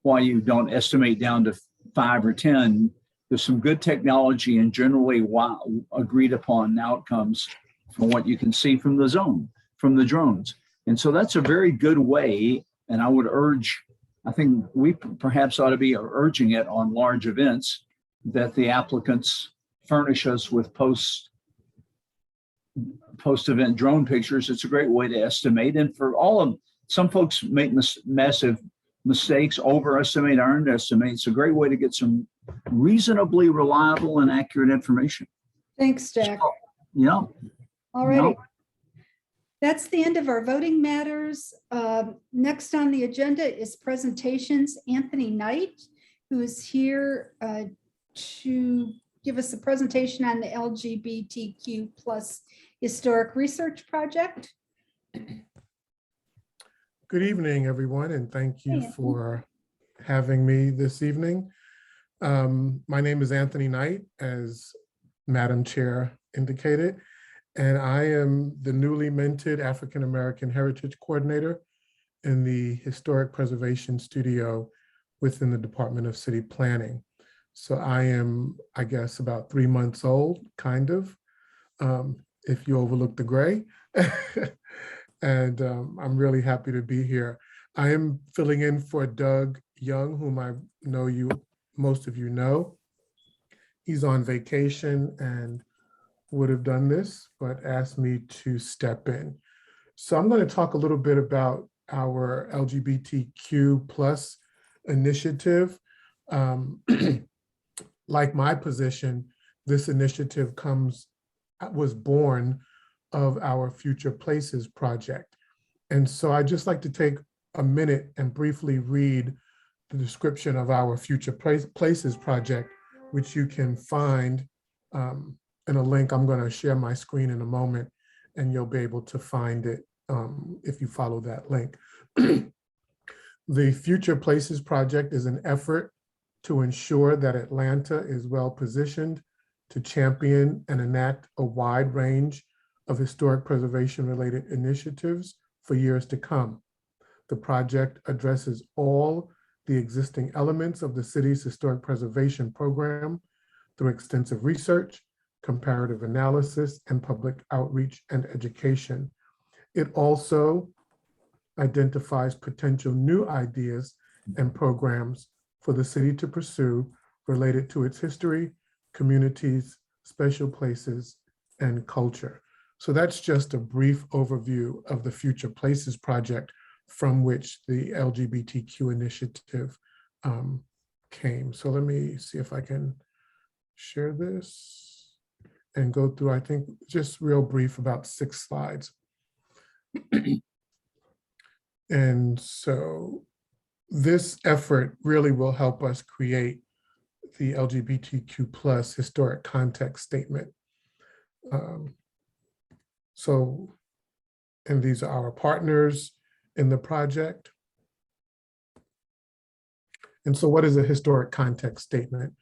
S16: while you don't estimate down to 5 or 10, there's some good technology and generally agreed upon outcomes from what you can see from the zone, from the drones. And so that's a very good way. And I would urge, I think we perhaps ought to be urging it on large events, that the applicants furnish us with post-event drone pictures. It's a great way to estimate. And for all of, some folks make massive mistakes, overestimate or underestimate. It's a great way to get some reasonably reliable and accurate information.
S1: Thanks, Jack.
S16: So, yeah.
S1: All righty. That's the end of our voting matters. Next on the agenda is presentations. Anthony Knight, who is here to give us a presentation on the LGBTQ plus historic research project.
S17: Good evening, everyone, and thank you for having me this evening. My name is Anthony Knight, as Madam Chair indicated, and I am the newly minted African American Heritage Coordinator in the Historic Preservation Studio within the Department of City Planning. So I am, I guess, about 3 months old, kind of, if you overlook the gray. And I'm really happy to be here. I am filling in for Doug Young, whom I know most of you know. He's on vacation and would have done this, but asked me to step in. So I'm going to talk a little bit about our LGBTQ plus initiative. Like my position, this initiative was born of our Future Places project. And so I'd just like to take a minute and briefly read the description of our Future Places project, which you can find in a link. I'm going to share my screen in a moment, and you'll be able to find it if you follow that link. The Future Places project is an effort to ensure that Atlanta is well positioned to champion and enact a wide range of historic preservation related initiatives for years to come. The project addresses all the existing elements of the city's historic preservation program through extensive research, comparative analysis, and public outreach and education. It also identifies potential new ideas and programs for the city to pursue related to its history, communities, special places, and culture. So that's just a brief overview of the Future Places project from which the LGBTQ initiative came. So let me see if I can share this and go through, I think, just real brief, about 6 slides. And so this effort really will help us create the LGBTQ plus historic context statement. And these are our partners in the project. And so what is a historic context statement?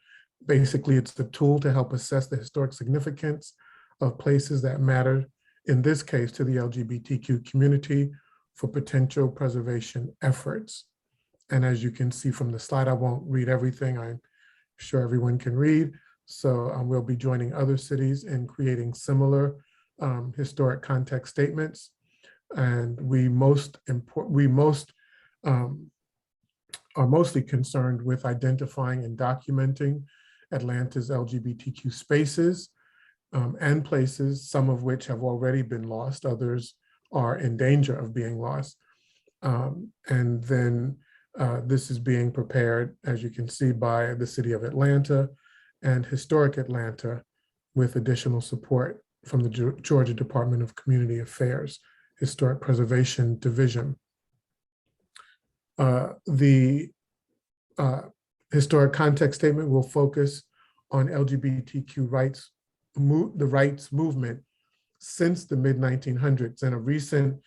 S17: Basically, it's the tool to help assess the historic significance of places that matter, in this case, to the LGBTQ community for potential preservation efforts. And as you can see from the slide, I won't read everything. I'm sure everyone can read. So we'll be joining other cities in creating similar historic context statements. And we are mostly concerned with identifying and documenting Atlanta's LGBTQ spaces and places, some of which have already been lost, others are in danger of being lost. And then this is being prepared, as you can see, by the City of Atlanta and Historic Atlanta with additional support from the Georgia Department of Community Affairs, Historic Preservation Division. The historic context statement will focus on LGBTQ rights, the rights movement since the mid-1900s. And a recent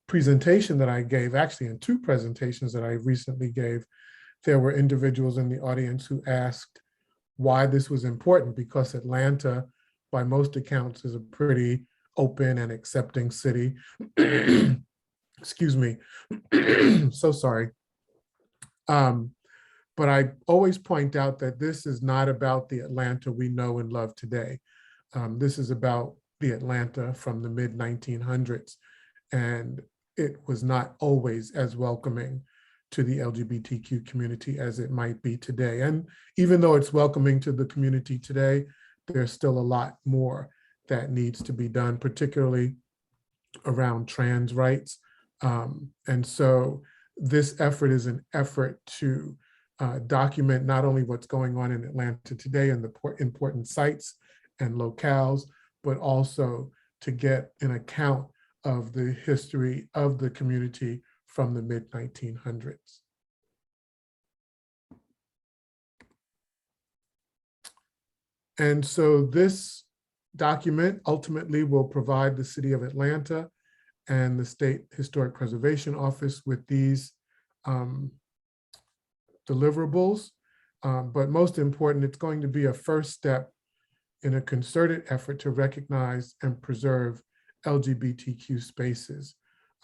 S17: presentation that I gave, actually in two presentations that I recently gave, there were individuals in the audience who asked why this was important, because Atlanta, by most accounts, is a pretty open and accepting city. Excuse me, so sorry. But I always point out that this is not about the Atlanta we know and love today. This is about the Atlanta from the mid-1900s, and it was not always as welcoming to the LGBTQ community as it might be today. And even though it's welcoming to the community today, there's still a lot more that needs to be done, particularly around trans rights. And so this effort is an effort to document not only what's going on in Atlanta today and the important sites and locales, but also to get an account of the history of the community from the mid-1900s. And so this document ultimately will provide the City of Atlanta and the State Historic Preservation Office with these deliverables. But most important, it's going to be a first step in a concerted effort to recognize and preserve LGBTQ spaces.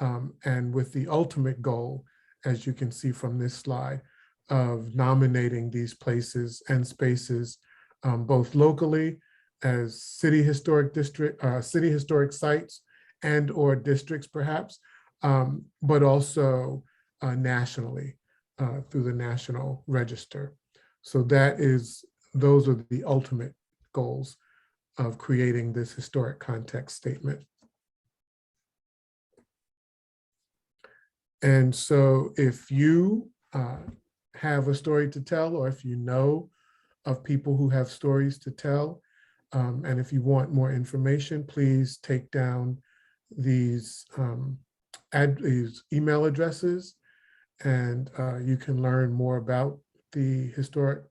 S17: And with the ultimate goal, as you can see from this slide, of nominating these places and spaces both locally as city historic sites and or districts perhaps, but also nationally through the National Register. So those are the ultimate goals of creating this historic context statement. And so if you have a story to tell, or if you know of people who have stories to tell, and if you want more information, please take down these email addresses, and you can learn more about the historic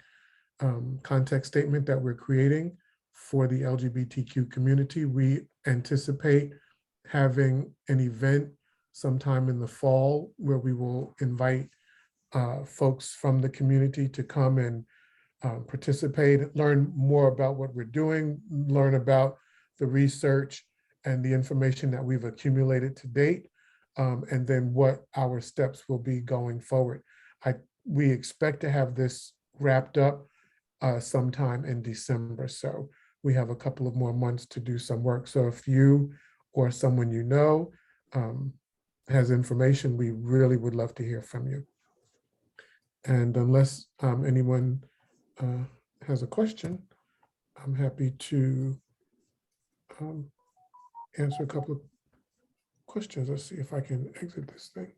S17: context statement that we're creating for the LGBTQ community. We anticipate having an event sometime in the fall where we will invite folks from the community to come and participate, learn more about what we're doing, learn about the research and the information that we've accumulated to date, and then what our steps will be going forward. We expect to have this wrapped up sometime in December. So we have a couple of more months to do some work. So if you or someone you know has information, we really would love to hear from you. And unless anyone has a question, I'm happy to answer a couple of questions. Let's see if I can exit this thing.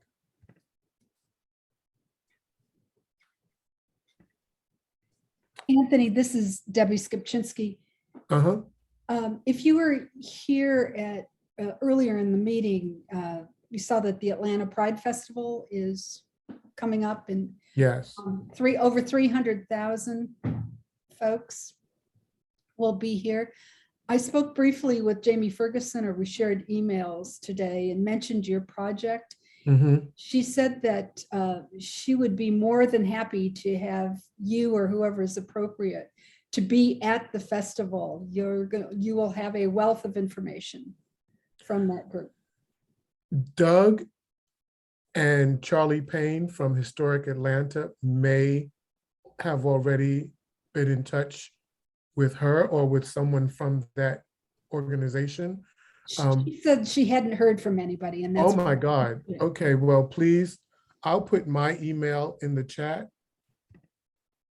S1: Anthony, this is Debbie Skipczynski. If you were here at earlier in the meeting, you saw that the Atlanta Pride Festival is coming up, and
S17: yes,
S1: over 300,000 folks will be here. I spoke briefly with Jamie Ferguson, or we shared emails today, and mentioned your project. She said that she would be more than happy to have you or whoever is appropriate to be at the festival. You will have a wealth of information from that group.
S17: Doug and Charlie Payne from Historic Atlanta may have already been in touch with her or with someone from that organization.
S1: She said she hadn't heard from anybody, and that's.
S17: Oh my God. Okay, well, please, I'll put my email in the chat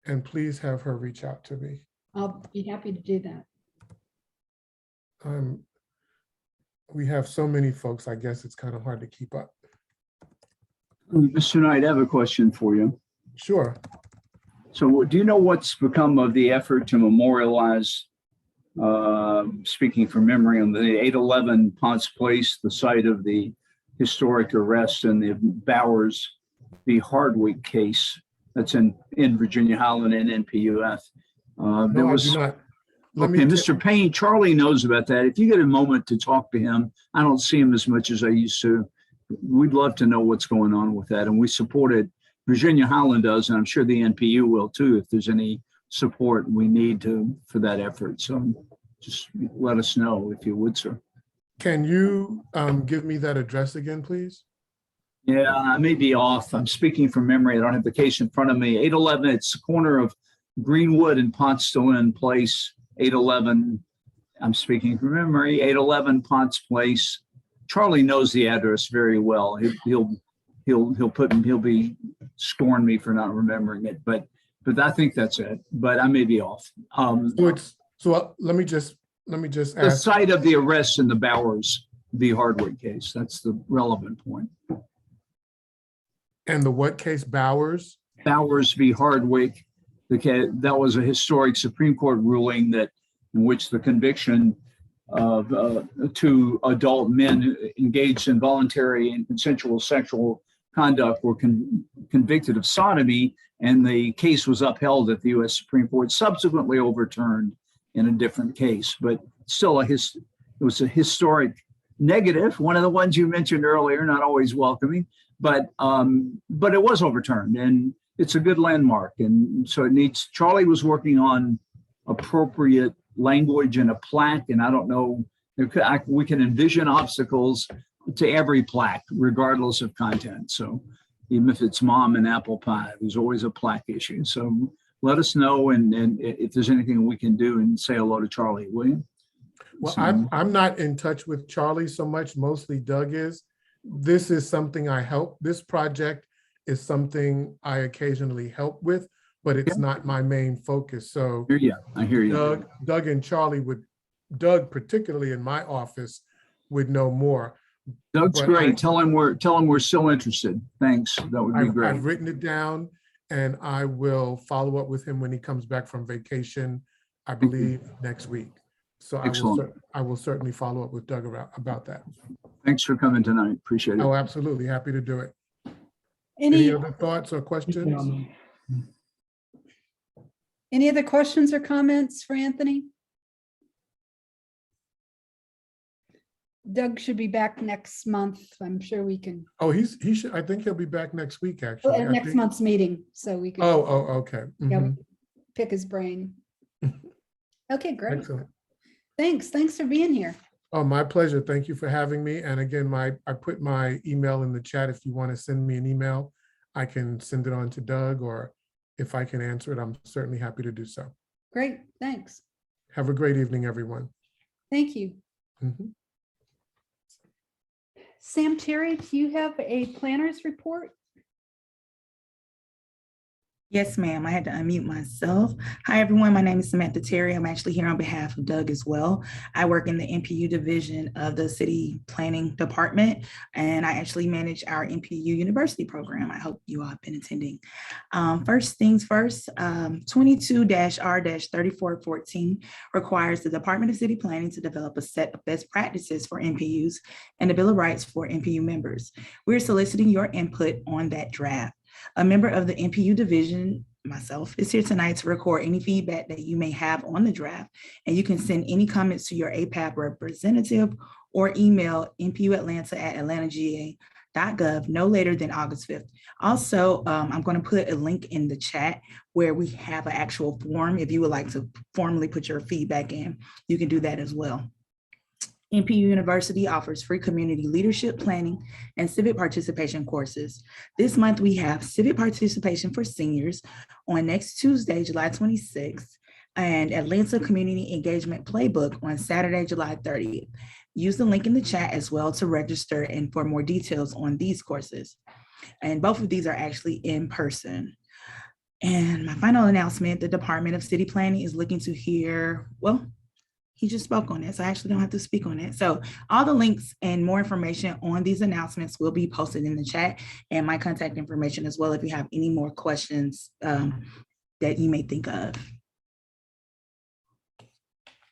S17: and please have her reach out to me.
S1: I'll be happy to do that.
S17: We have so many folks, I guess it's kind of hard to keep up.
S16: Mr. Knight, I have a question for you.
S17: Sure.
S16: So do you know what's become of the effort to memorialize, speaking from memory, on the 811 Ponce Place, the site of the historic arrest and the Bowers v. Hardwick case that's in Virginia Highland and NPU-F?
S17: No, I do not.
S16: Okay, Mr. Payne, Charlie knows about that. If you get a moment to talk to him, I don't see him as much as I used to. We'd love to know what's going on with that. And we support it. Virginia Highland does, and I'm sure the NPU will too, if there's any support we need for that effort. So just let us know if you would, sir.
S17: Can you give me that address again, please?
S16: Yeah, I may be off. I'm speaking from memory. I don't have the case in front of me. 811, it's the corner of Greenwood and Ponce de Leon Place. 811, I'm speaking from memory, 811 Ponce Place. Charlie knows the address very well. He'll be scorn me for not remembering it, but I think that's it. But I may be off.
S17: Let me just ask.
S16: The site of the arrest in the Bowers v. Hardwick case. That's the relevant point.
S17: And the what case? Bowers?
S16: Bowers v. Hardwick. That was a historic Supreme Court ruling in which the conviction of two adult men engaged in voluntary and consensual sexual conduct were convicted of sodomy, and the case was upheld at the U.S. Supreme Court, subsequently overturned in a different case. But still, it was a historic negative, one of the ones you mentioned earlier, not always welcoming, but it was overturned, and it's a good landmark. And so Charlie was working on appropriate language and a plaque, and I don't know, we can envision obstacles to every plaque, regardless of content. So even if it's mom and apple pie, there's always a plaque issue. So let us know, and if there's anything we can do, and say hello to Charlie, will you?
S17: Well, I'm not in touch with Charlie so much, mostly Doug is. This is something I help. This project is something I occasionally help with, but it's not my main focus. So
S16: I hear you.
S17: Doug and Charlie Doug particularly in my office would know more.
S16: Doug's great. Tell him we're still interested. Thanks. That would be great.
S17: I've written it down, and I will follow up with him when he comes back from vacation, I believe next week. So I will certainly follow up with Doug about that.
S16: Thanks for coming tonight. Appreciate it.
S17: Oh, absolutely. Happy to do it. Any other thoughts or questions?
S1: Any other questions or comments for Anthony? Doug should be back next month. I'm sure we can.
S17: Oh, he should. I think he'll be back next week, actually.
S1: Well, next month's meeting, so we can.
S17: Okay.
S1: Yeah, we can pick his brain. Okay, great.
S17: Excellent.
S1: Thanks for being here.
S17: Oh, my pleasure. Thank you for having me. And again, I put my email in the chat. If you want to send me an email, I can send it on to Doug, or if I can answer it, I'm certainly happy to do so.
S1: Great, thanks.
S17: Have a great evening, everyone.
S1: Thank you. Sam Terry, do you have a planner's report?
S18: Yes, ma'am. I had to unmute myself. Hi, everyone. My name is Samantha Terry. I'm actually here on behalf of Doug as well. I work in the NPU division of the City Planning Department, and I actually manage our NPU University program. I hope you all have been attending. First things first, 22-R-3414 requires the Department of City Planning to develop a set of best practices for NPUs and a Bill of Rights for NPU members. We're soliciting your input on that draft. A member of the NPU division, myself, is here tonight to record any feedback that you may have on the draft, and you can send any comments to your APAP representative or email npuatlanta@atlantaga.gov. city.gov no later than August 5th. Also, I'm going to put a link in the chat where we have an actual form. If you would like to formally put your feedback in, you can do that as well. NPU University offers free community leadership, planning, and civic participation courses. This month, we have civic participation for seniors on next Tuesday, July 26th, and Atlanta Community Engagement Playbook on Saturday, July 30th. Use the link in the chat as well to register and for more details on these courses. And both of these are actually in person. And my final announcement, the Department of City Planning is looking to hear, well, he just spoke on it, so I actually don't have to speak on it. So all the links and more information on these announcements will be posted in the chat, and my contact information as well if you have any more questions that you may think of.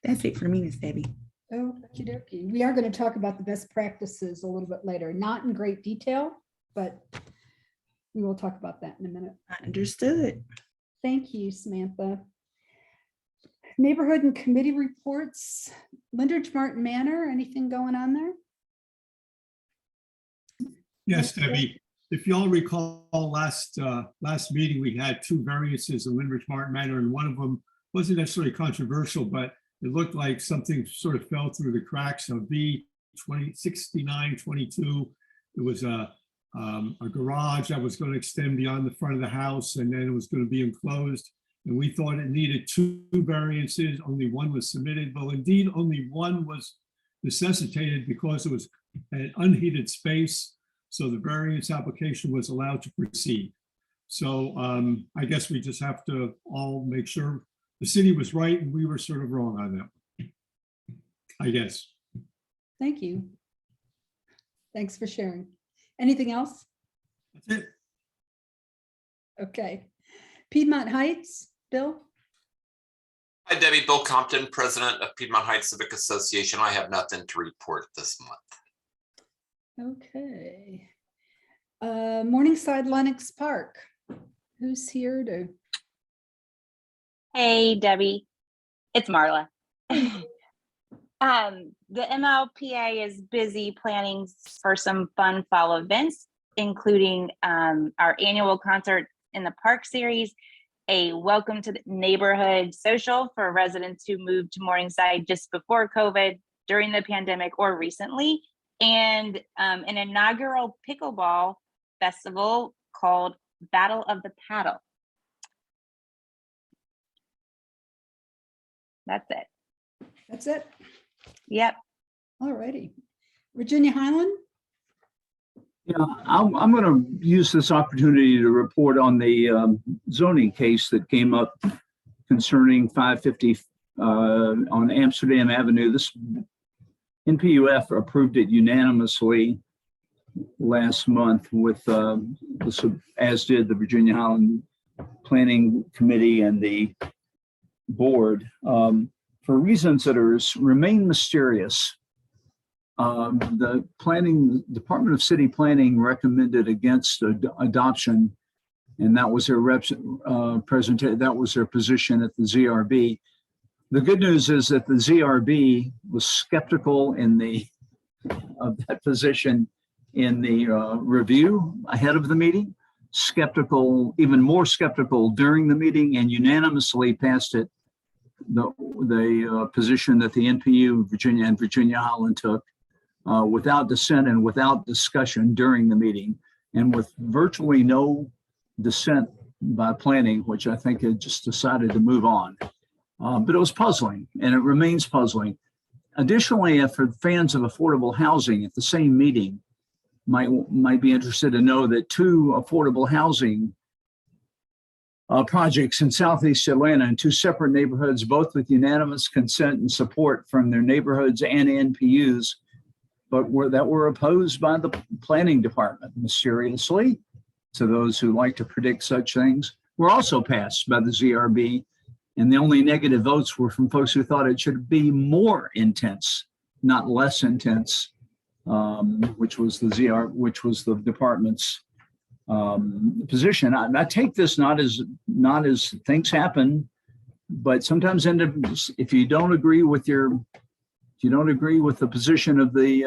S18: That's it for me, Ms. Debbie.
S1: Okie dokie. We are going to talk about the best practices a little bit later, not in great detail, but we will talk about that in a minute.
S18: Understood.
S1: Thank you, Samantha. Neighborhood and committee reports. Lyndridge Martin Manor, anything going on there?
S3: Yes, Debbie. If y'all recall, last meeting, we had two variances in Lyndridge Martin Manor, and one of them wasn't necessarily controversial, but it looked like something sort of fell through the cracks of B 6922. It was a garage that was going to extend beyond the front of the house, and then it was going to be enclosed. And we thought it needed two variances. Only one was submitted. Well, indeed, only one was necessitated because it was an unheated space. So the variance application was allowed to proceed. So I guess we just have to all make sure the city was right and we were sort of wrong on that, I guess.
S1: Thank you. Thanks for sharing. Anything else?
S3: That's it.
S1: Okay. Piedmont Heights, Bill?
S9: Hi, Debbie. Bill Compton, president of Piedmont Heights Civic Association. I have nothing to report this month.
S1: Okay. Morningside Lenox Park. Who's here to?
S19: Hey, Debbie. It's Marla. The MLPA is busy planning for some fun fall events, including our annual concert in the park series, a welcome to the neighborhood social for residents who moved to Morningside just before COVID, during the pandemic, or recently, and an inaugural pickleball festival called Battle of the Paddle. That's it.
S1: That's it?
S19: Yep.
S1: All righty. Virginia Highland?
S16: Yeah, I'm going to use this opportunity to report on the zoning case that came up concerning 550 on Amsterdam Avenue. This NPU-F approved it unanimously last month with as did the Virginia Highland Planning Committee and the board. For reasons that remain mysterious, the Department of City Planning recommended against adoption, and that was their that was their position at the ZRB. The good news is that the ZRB was skeptical of that position in the review ahead of the meeting, even more skeptical during the meeting, and unanimously passed it. The position that the NPU Virginia and Virginia Highland took without dissent and without discussion during the meeting, and with virtually no dissent by planning, which I think had just decided to move on. But it was puzzling, and it remains puzzling. Additionally, for fans of affordable housing at the same meeting, might be interested to know that two affordable housing projects in Southeast Atlanta in two separate neighborhoods, both with unanimous consent and support from their neighborhoods and NPUs, but were opposed by the planning department mysteriously, to those who like to predict such things, were also passed by the ZRB. And the only negative votes were from folks who thought it should be more intense, not less intense, which was the department's position. I take this not as things happen, but sometimes if you don't agree with your If you don't agree with the position of the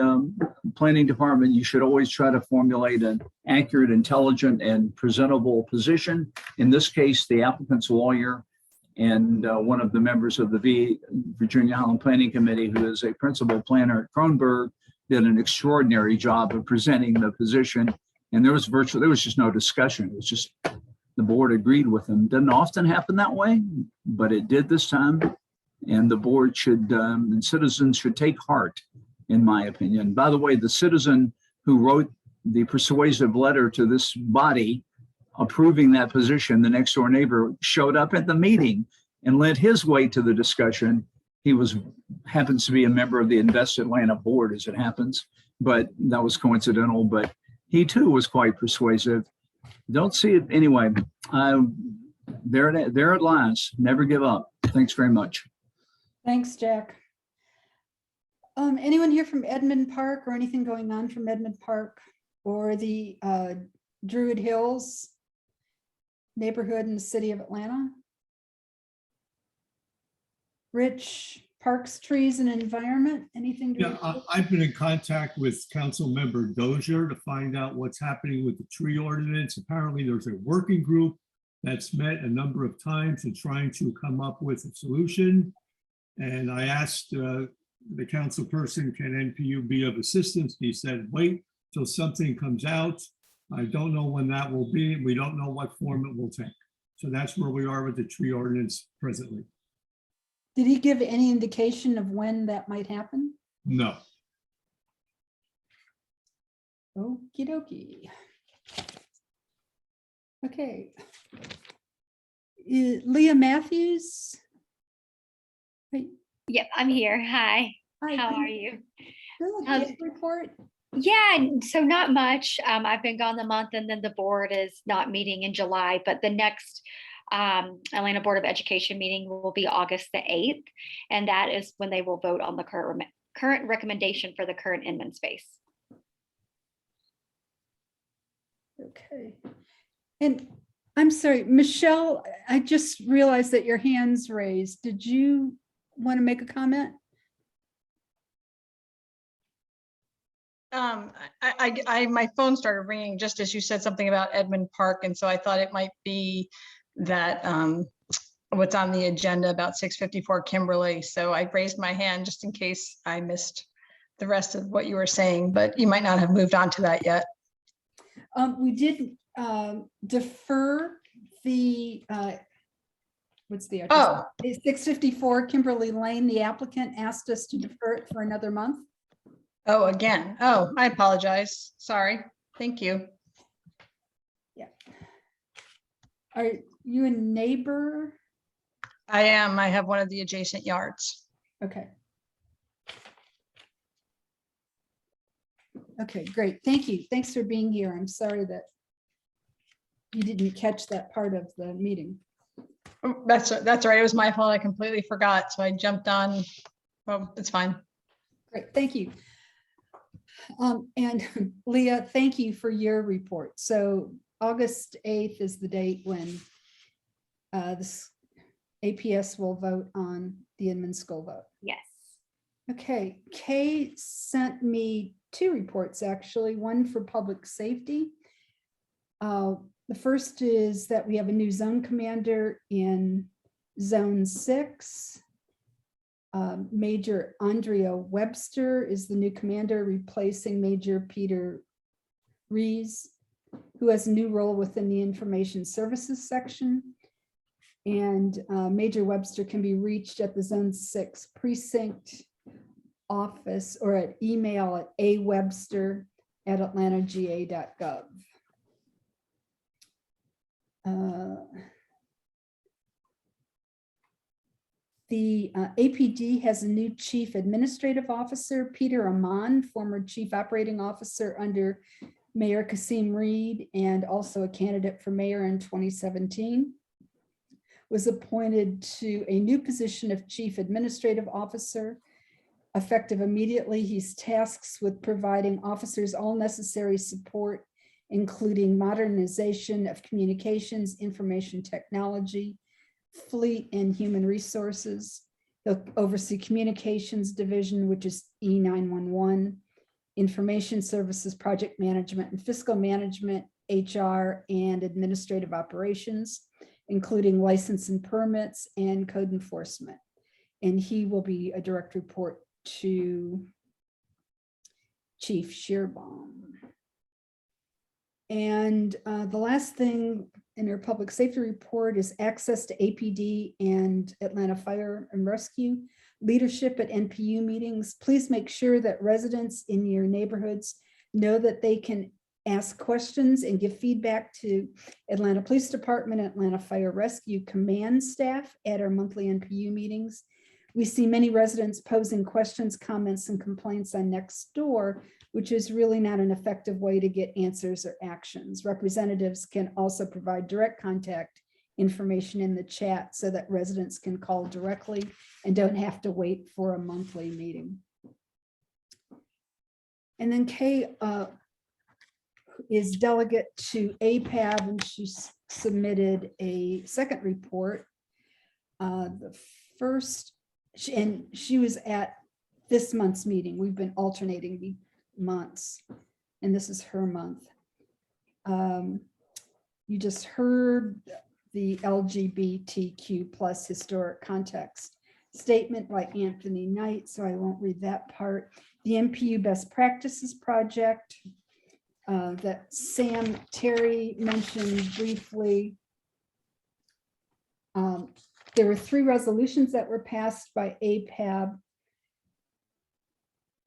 S16: planning department, you should always try to formulate an accurate, intelligent, and presentable position. In this case, the applicant's lawyer and one of the members of the Virginia Highland Planning Committee, who is a principal planner at Kronberg, did an extraordinary job of presenting the position. And there was just no discussion. It was just the board agreed with them. Doesn't often happen that way, but it did this time. And the board should, and citizens should take heart, in my opinion. By the way, the citizen who wrote the persuasive letter to this body approving that position, the next door neighbor, showed up at the meeting and lent his weight to the discussion. He happens to be a member of the Invest Atlanta board, as it happens, but that was coincidental. But he too was quite persuasive. Don't see it anyway. There it lies. Never give up. Thanks very much.
S1: Thanks, Jack. Anyone here from Edmund Park or anything going on from Edmund Park or the Druid Hills neighborhood in the city of Atlanta? Rich, Parks, Trees and Environment, anything?
S3: I've been in contact with Council Member Dozier to find out what's happening with the tree ordinance. Apparently there's a working group that's met a number of times and trying to come up with a solution. And I asked the council person, can NPU be of assistance? He said, wait till something comes out. I don't know when that will be. We don't know what form it will take. So that's where we are with the tree ordinance presently.
S1: Did he give any indication of when that might happen?
S3: No.
S1: Okie dokie. Okay. Leah Matthews.
S20: Yep, I'm here. Hi.
S1: Hi,
S20: How
S1: good.
S20: are you?
S1: Good. Report.
S20: Yeah, so not much. I've been gone the month and then the board is not meeting in July, but the next Atlanta Board of Education meeting will be August the 8th. And that is when they will vote on the current recommendation for the current Inman space.
S1: Okay. And I'm sorry, Michelle, I just realized that your hand's raised. Did you want to make a comment?
S21: My phone started ringing just as you said something about Edmund Park, and so I thought it might be that what's on the agenda about 654 Kimberly. So I raised my hand just in case I missed the rest of what you were saying, but you might not have moved on to that yet.
S1: We did defer the what's the address?
S21: Oh.
S1: 654 Kimberly Lane. The applicant asked us to defer it for another month.
S21: Oh, again. Oh, I apologize. Sorry. Thank you.
S1: Yeah. Are you a neighbor?
S21: I am. I have one of the adjacent yards.
S1: Okay. Okay, great. Thank you. Thanks for being here. I'm sorry that you didn't catch that part of the meeting.
S21: That's right. It was my fault. I completely forgot. So I jumped on. Well, it's fine. Great.
S1: Thank you. And Leah, thank you for your report. So August 8th is the date when this APS will vote on the Inman School vote.
S20: Yes.
S1: Okay, Kay sent me two reports, actually, one for public safety. The first is that we have a new zone commander in Zone 6. Major Andrea Webster is the new commander, replacing Major Peter Rees, who has a new role within the Information Services section. And Major Webster can be reached at the Zone 6 precinct office or at email at awebster@atlantagA.gov. The APD has a new chief administrative officer, Peter Amon, former chief operating officer under Mayor Kasim Reed and also a candidate for mayor in 2017. Was appointed to a new position of chief administrative officer. Effective immediately, he's tasked with providing officers all necessary support, including modernization of communications, information technology, fleet and human resources, He'll oversee Communications Division, which is E911, Information Services, Project Management, and Fiscal Management, HR, and Administrative Operations, including license and permits and code enforcement. And he will be a direct report to Chief Shearbaum. And the last thing in our public safety report is access to APD and Atlanta Fire and Rescue leadership at NPU meetings. Please make sure that residents in your neighborhoods know that they can ask questions and give feedback to Atlanta Police Department, Atlanta Fire Rescue Command staff at our monthly NPU meetings. We see many residents posing questions, comments, and complaints on Nextdoor, which is really not an effective way to get answers or actions. Representatives can also provide direct contact information in the chat so that residents can call directly and don't have to wait for a monthly meeting. And then Kay is delegate to APAB, and she submitted a second report. The first, and she was at this month's meeting. We've been alternating the months, and this is her month. You just heard the LGBTQ plus historic context statement by Anthony Knight, so I won't read that part. The NPU Best Practices Project that Sam Terry mentioned briefly. There were 3 resolutions that were passed by APAB.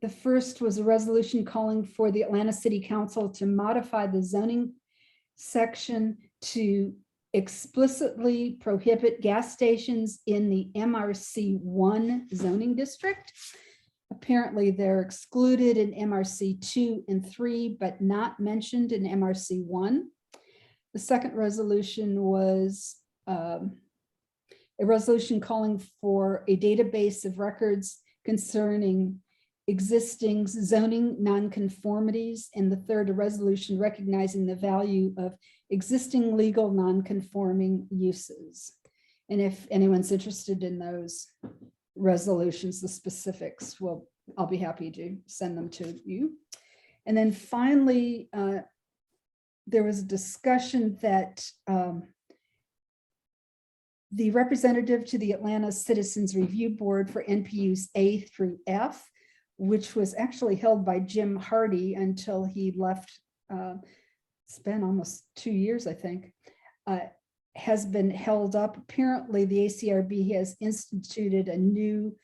S1: The first was a resolution calling for the Atlanta City Council to modify the zoning section to explicitly prohibit gas stations in the MRC1 zoning district. Apparently, they're excluded in MRC 2 and 3, but not mentioned in MRC 1. The second resolution was a resolution calling for a database of records concerning existing zoning nonconformities, and the third, a resolution recognizing the value of existing legal nonconforming uses. And if anyone's interested in those resolutions, the specifics, I'll be happy to send them to you. And then finally, there was a discussion that the representative to the Atlanta Citizens Review Board for NPUs A through F, which was actually held by Jim Hardy until he left, it's been almost 2 years, I think, has been held up. Apparently, the ACRB has instituted a new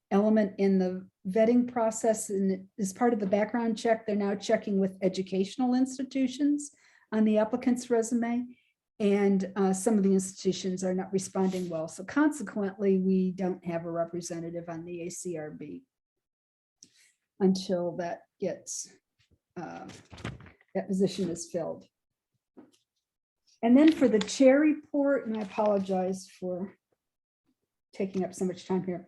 S1: element in the vetting process, and as part of the background check, they're now checking with educational institutions on the applicant's resume, and some of the institutions are not responding well. So consequently, we don't have a representative on the ACRB until that gets, that position is filled. And then for the chair report, and I apologize for taking up so much time here.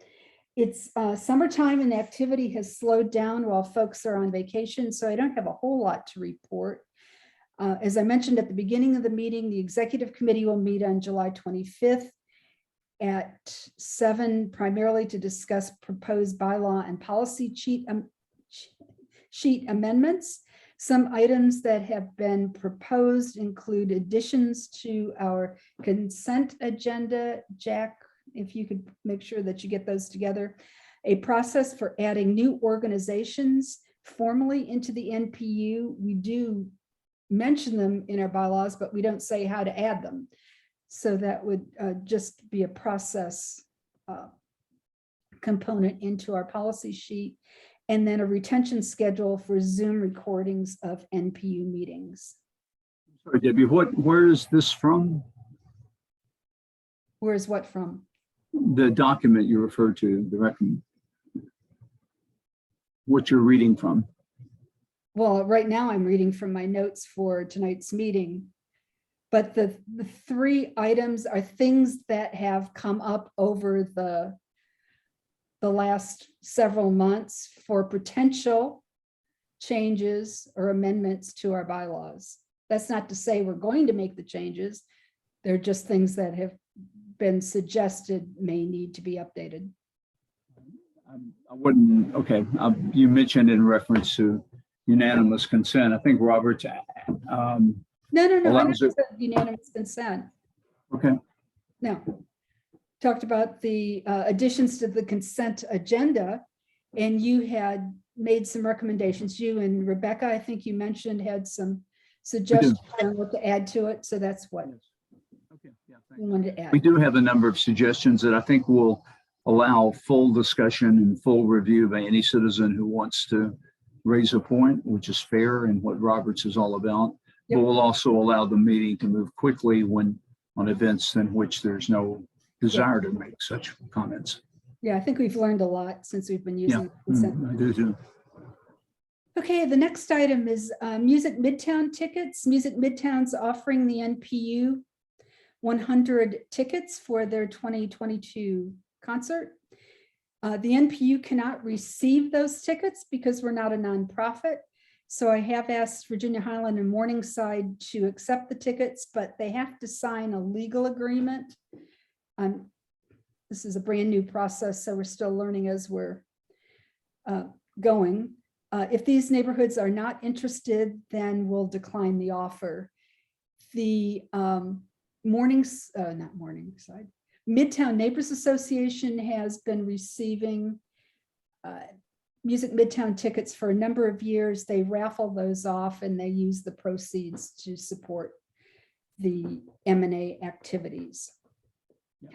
S1: It's summertime and activity has slowed down while folks are on vacation, so I don't have a whole lot to report. As I mentioned at the beginning of the meeting, the executive committee will meet on July 25th at 7, primarily to discuss proposed bylaw and policy sheet amendments. Some items that have been proposed include additions to our consent agenda. Jack, if you could make sure that you get those together. A process for adding new organizations formally into the NPU. We do mention them in our bylaws, but we don't say how to add them. So that would just be a process component into our policy sheet. And then a retention schedule for Zoom recordings of NPU meetings.
S16: Sorry, Debbie, where is this from?
S1: Where's what from?
S16: The document you referred to, the recommend. What you're reading from?
S1: Well, right now I'm reading from my notes for tonight's meeting. But the 3 items are things that have come up over the last several months for potential changes or amendments to our bylaws. That's not to say we're going to make the changes. They're just things that have been suggested may need to be updated.
S16: I wouldn't, okay, you mentioned in reference to unanimous consent. I think Robert's,
S1: No, I never
S16: allows it,
S1: said unanimous consent.
S16: okay,
S1: No. Talked about the additions to the consent agenda, and you had made some recommendations. You and Rebecca, I think you mentioned, had some suggestions on what to add to it. So that's what we wanted to add.
S16: we do have a number of suggestions that I think will allow full discussion and full review by any citizen who wants to raise a point, which is fair and what Roberts is all about. But will also allow the meeting to move quickly when on events in which there's no desire to make such comments.
S1: Yeah, I think we've learned a lot since we've been using consent.
S16: I do too.
S1: Okay, the next item is Music Midtown tickets. Music Midtown's offering the NPU 100 tickets for their 2022 concert. The NPU cannot receive those tickets because we're not a nonprofit. So I have asked Virginia Highland and Morningside to accept the tickets, but they have to sign a legal agreement. This is a brand new process, so we're still learning as we're going. If these neighborhoods are not interested, then we'll decline the offer. The Midtown Neighbors Association has been receiving Music Midtown tickets for a number of years. They raffle those off and they use the proceeds to support the M&A activities.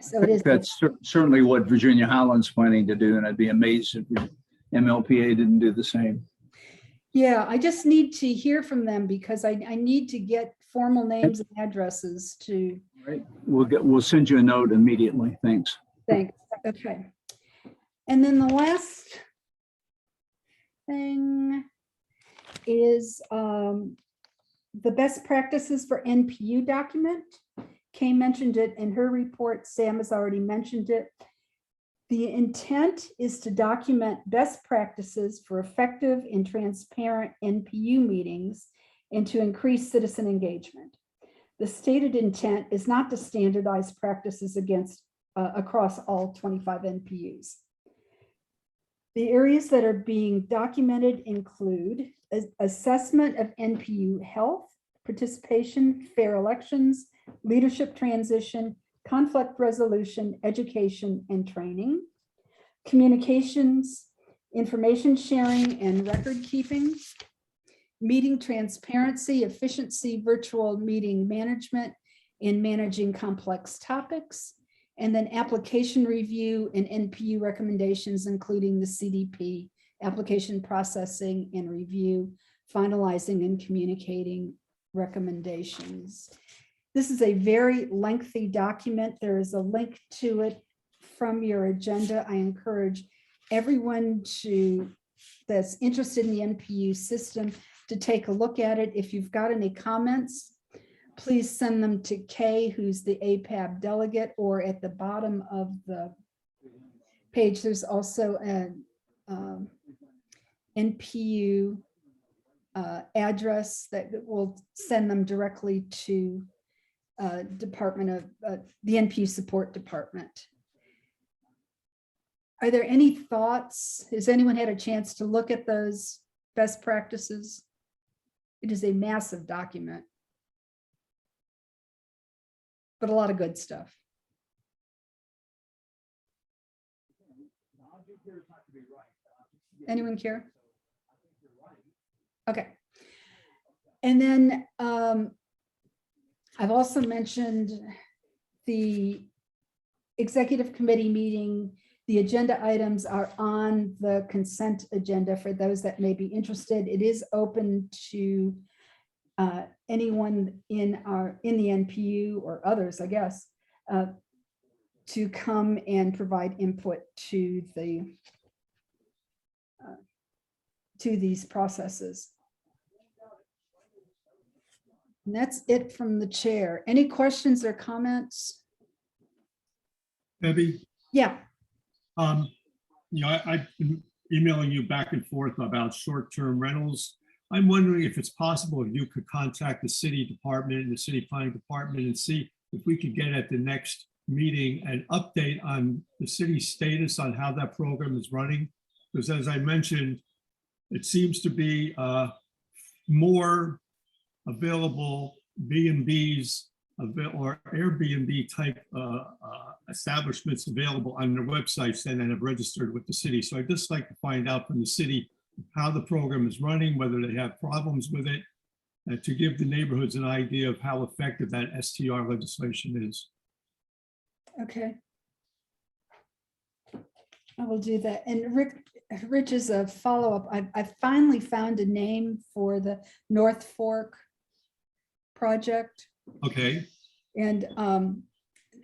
S1: So it is.
S16: That's certainly what Virginia Highland's planning to do, and I'd be amazed if MLPA didn't do the same.
S1: Yeah, I just need to hear from them because I need to get formal names and addresses to.
S16: Right. We'll send you a note immediately. Thanks.
S1: Thanks. Okay. And then the last thing is the best practices for NPU document. Kay mentioned it in her report. Sam has already mentioned it. The intent is to document best practices for effective and transparent NPU meetings and to increase citizen engagement. The stated intent is not to standardize practices across all 25 NPUs. The areas that are being documented include assessment of NPU health, participation, fair elections, leadership transition, conflict resolution, education, and training, communications, information sharing, and record keeping, meeting transparency, efficiency, virtual meeting management, and managing complex topics, and then application review and NPU recommendations, including the CDP, application processing and review, finalizing and communicating recommendations. This is a very lengthy document. There is a link to it from your agenda. I encourage everyone that's interested in the NPU system to take a look at it. If you've got any comments, please send them to Kay, who's the APAB delegate, or at the bottom of the page, there's also an NPU address that will send them directly to Department of the NPU Support Department. Are there any thoughts? Has anyone had a chance to look at those best practices? It is a massive document, but a lot of good stuff. Anyone care? Okay. And then I've also mentioned the executive committee meeting. The agenda items are on the consent agenda for those that may be interested. It is open to anyone in the NPU or others, I guess, to come and provide input to these processes. And that's it from the chair. Any questions or comments?
S3: Debbie?
S1: Yeah.
S3: I've been emailing you back and forth about short-term rentals. I'm wondering if it's possible if you could contact the city department and the city planning department and see if we could get at the next meeting an update on the city status on how that program is running. Because as I mentioned, it seems to be more available B&Bs or Airbnb type establishments available on their websites than that have registered with the city. So I'd just like to find out from the city how the program is running, whether they have problems with it, and to give the neighborhoods an idea of how effective that STR legislation is.
S1: Okay. I will do that. And Rich, as a follow-up, I finally found a name for the North Fork project.
S3: Okay,
S1: And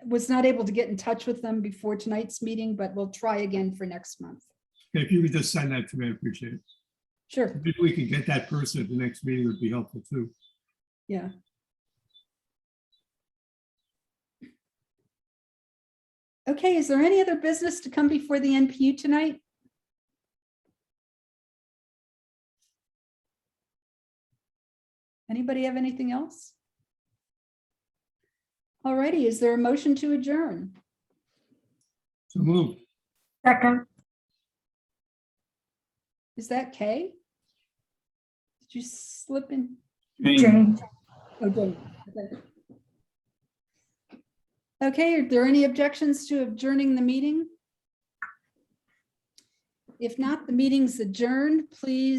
S1: was not able to get in touch with them before tonight's meeting, but we'll try again for next month.
S3: okay, if you could just send that to me, I appreciate it.
S1: Sure.
S3: Maybe we can get that person at the next meeting would be helpful too.
S1: Yeah. Okay, is there any other business to come before the NPU tonight? Anybody have anything else? All righty, is there a motion to adjourn?
S3: So moved.
S2: Second,
S1: Is that Kay? Did you slip in?
S2: Jane.
S1: Oh, Jane. Okay. Okay, are there any objections to adjourning the meeting? If not, the meeting's adjourned. Please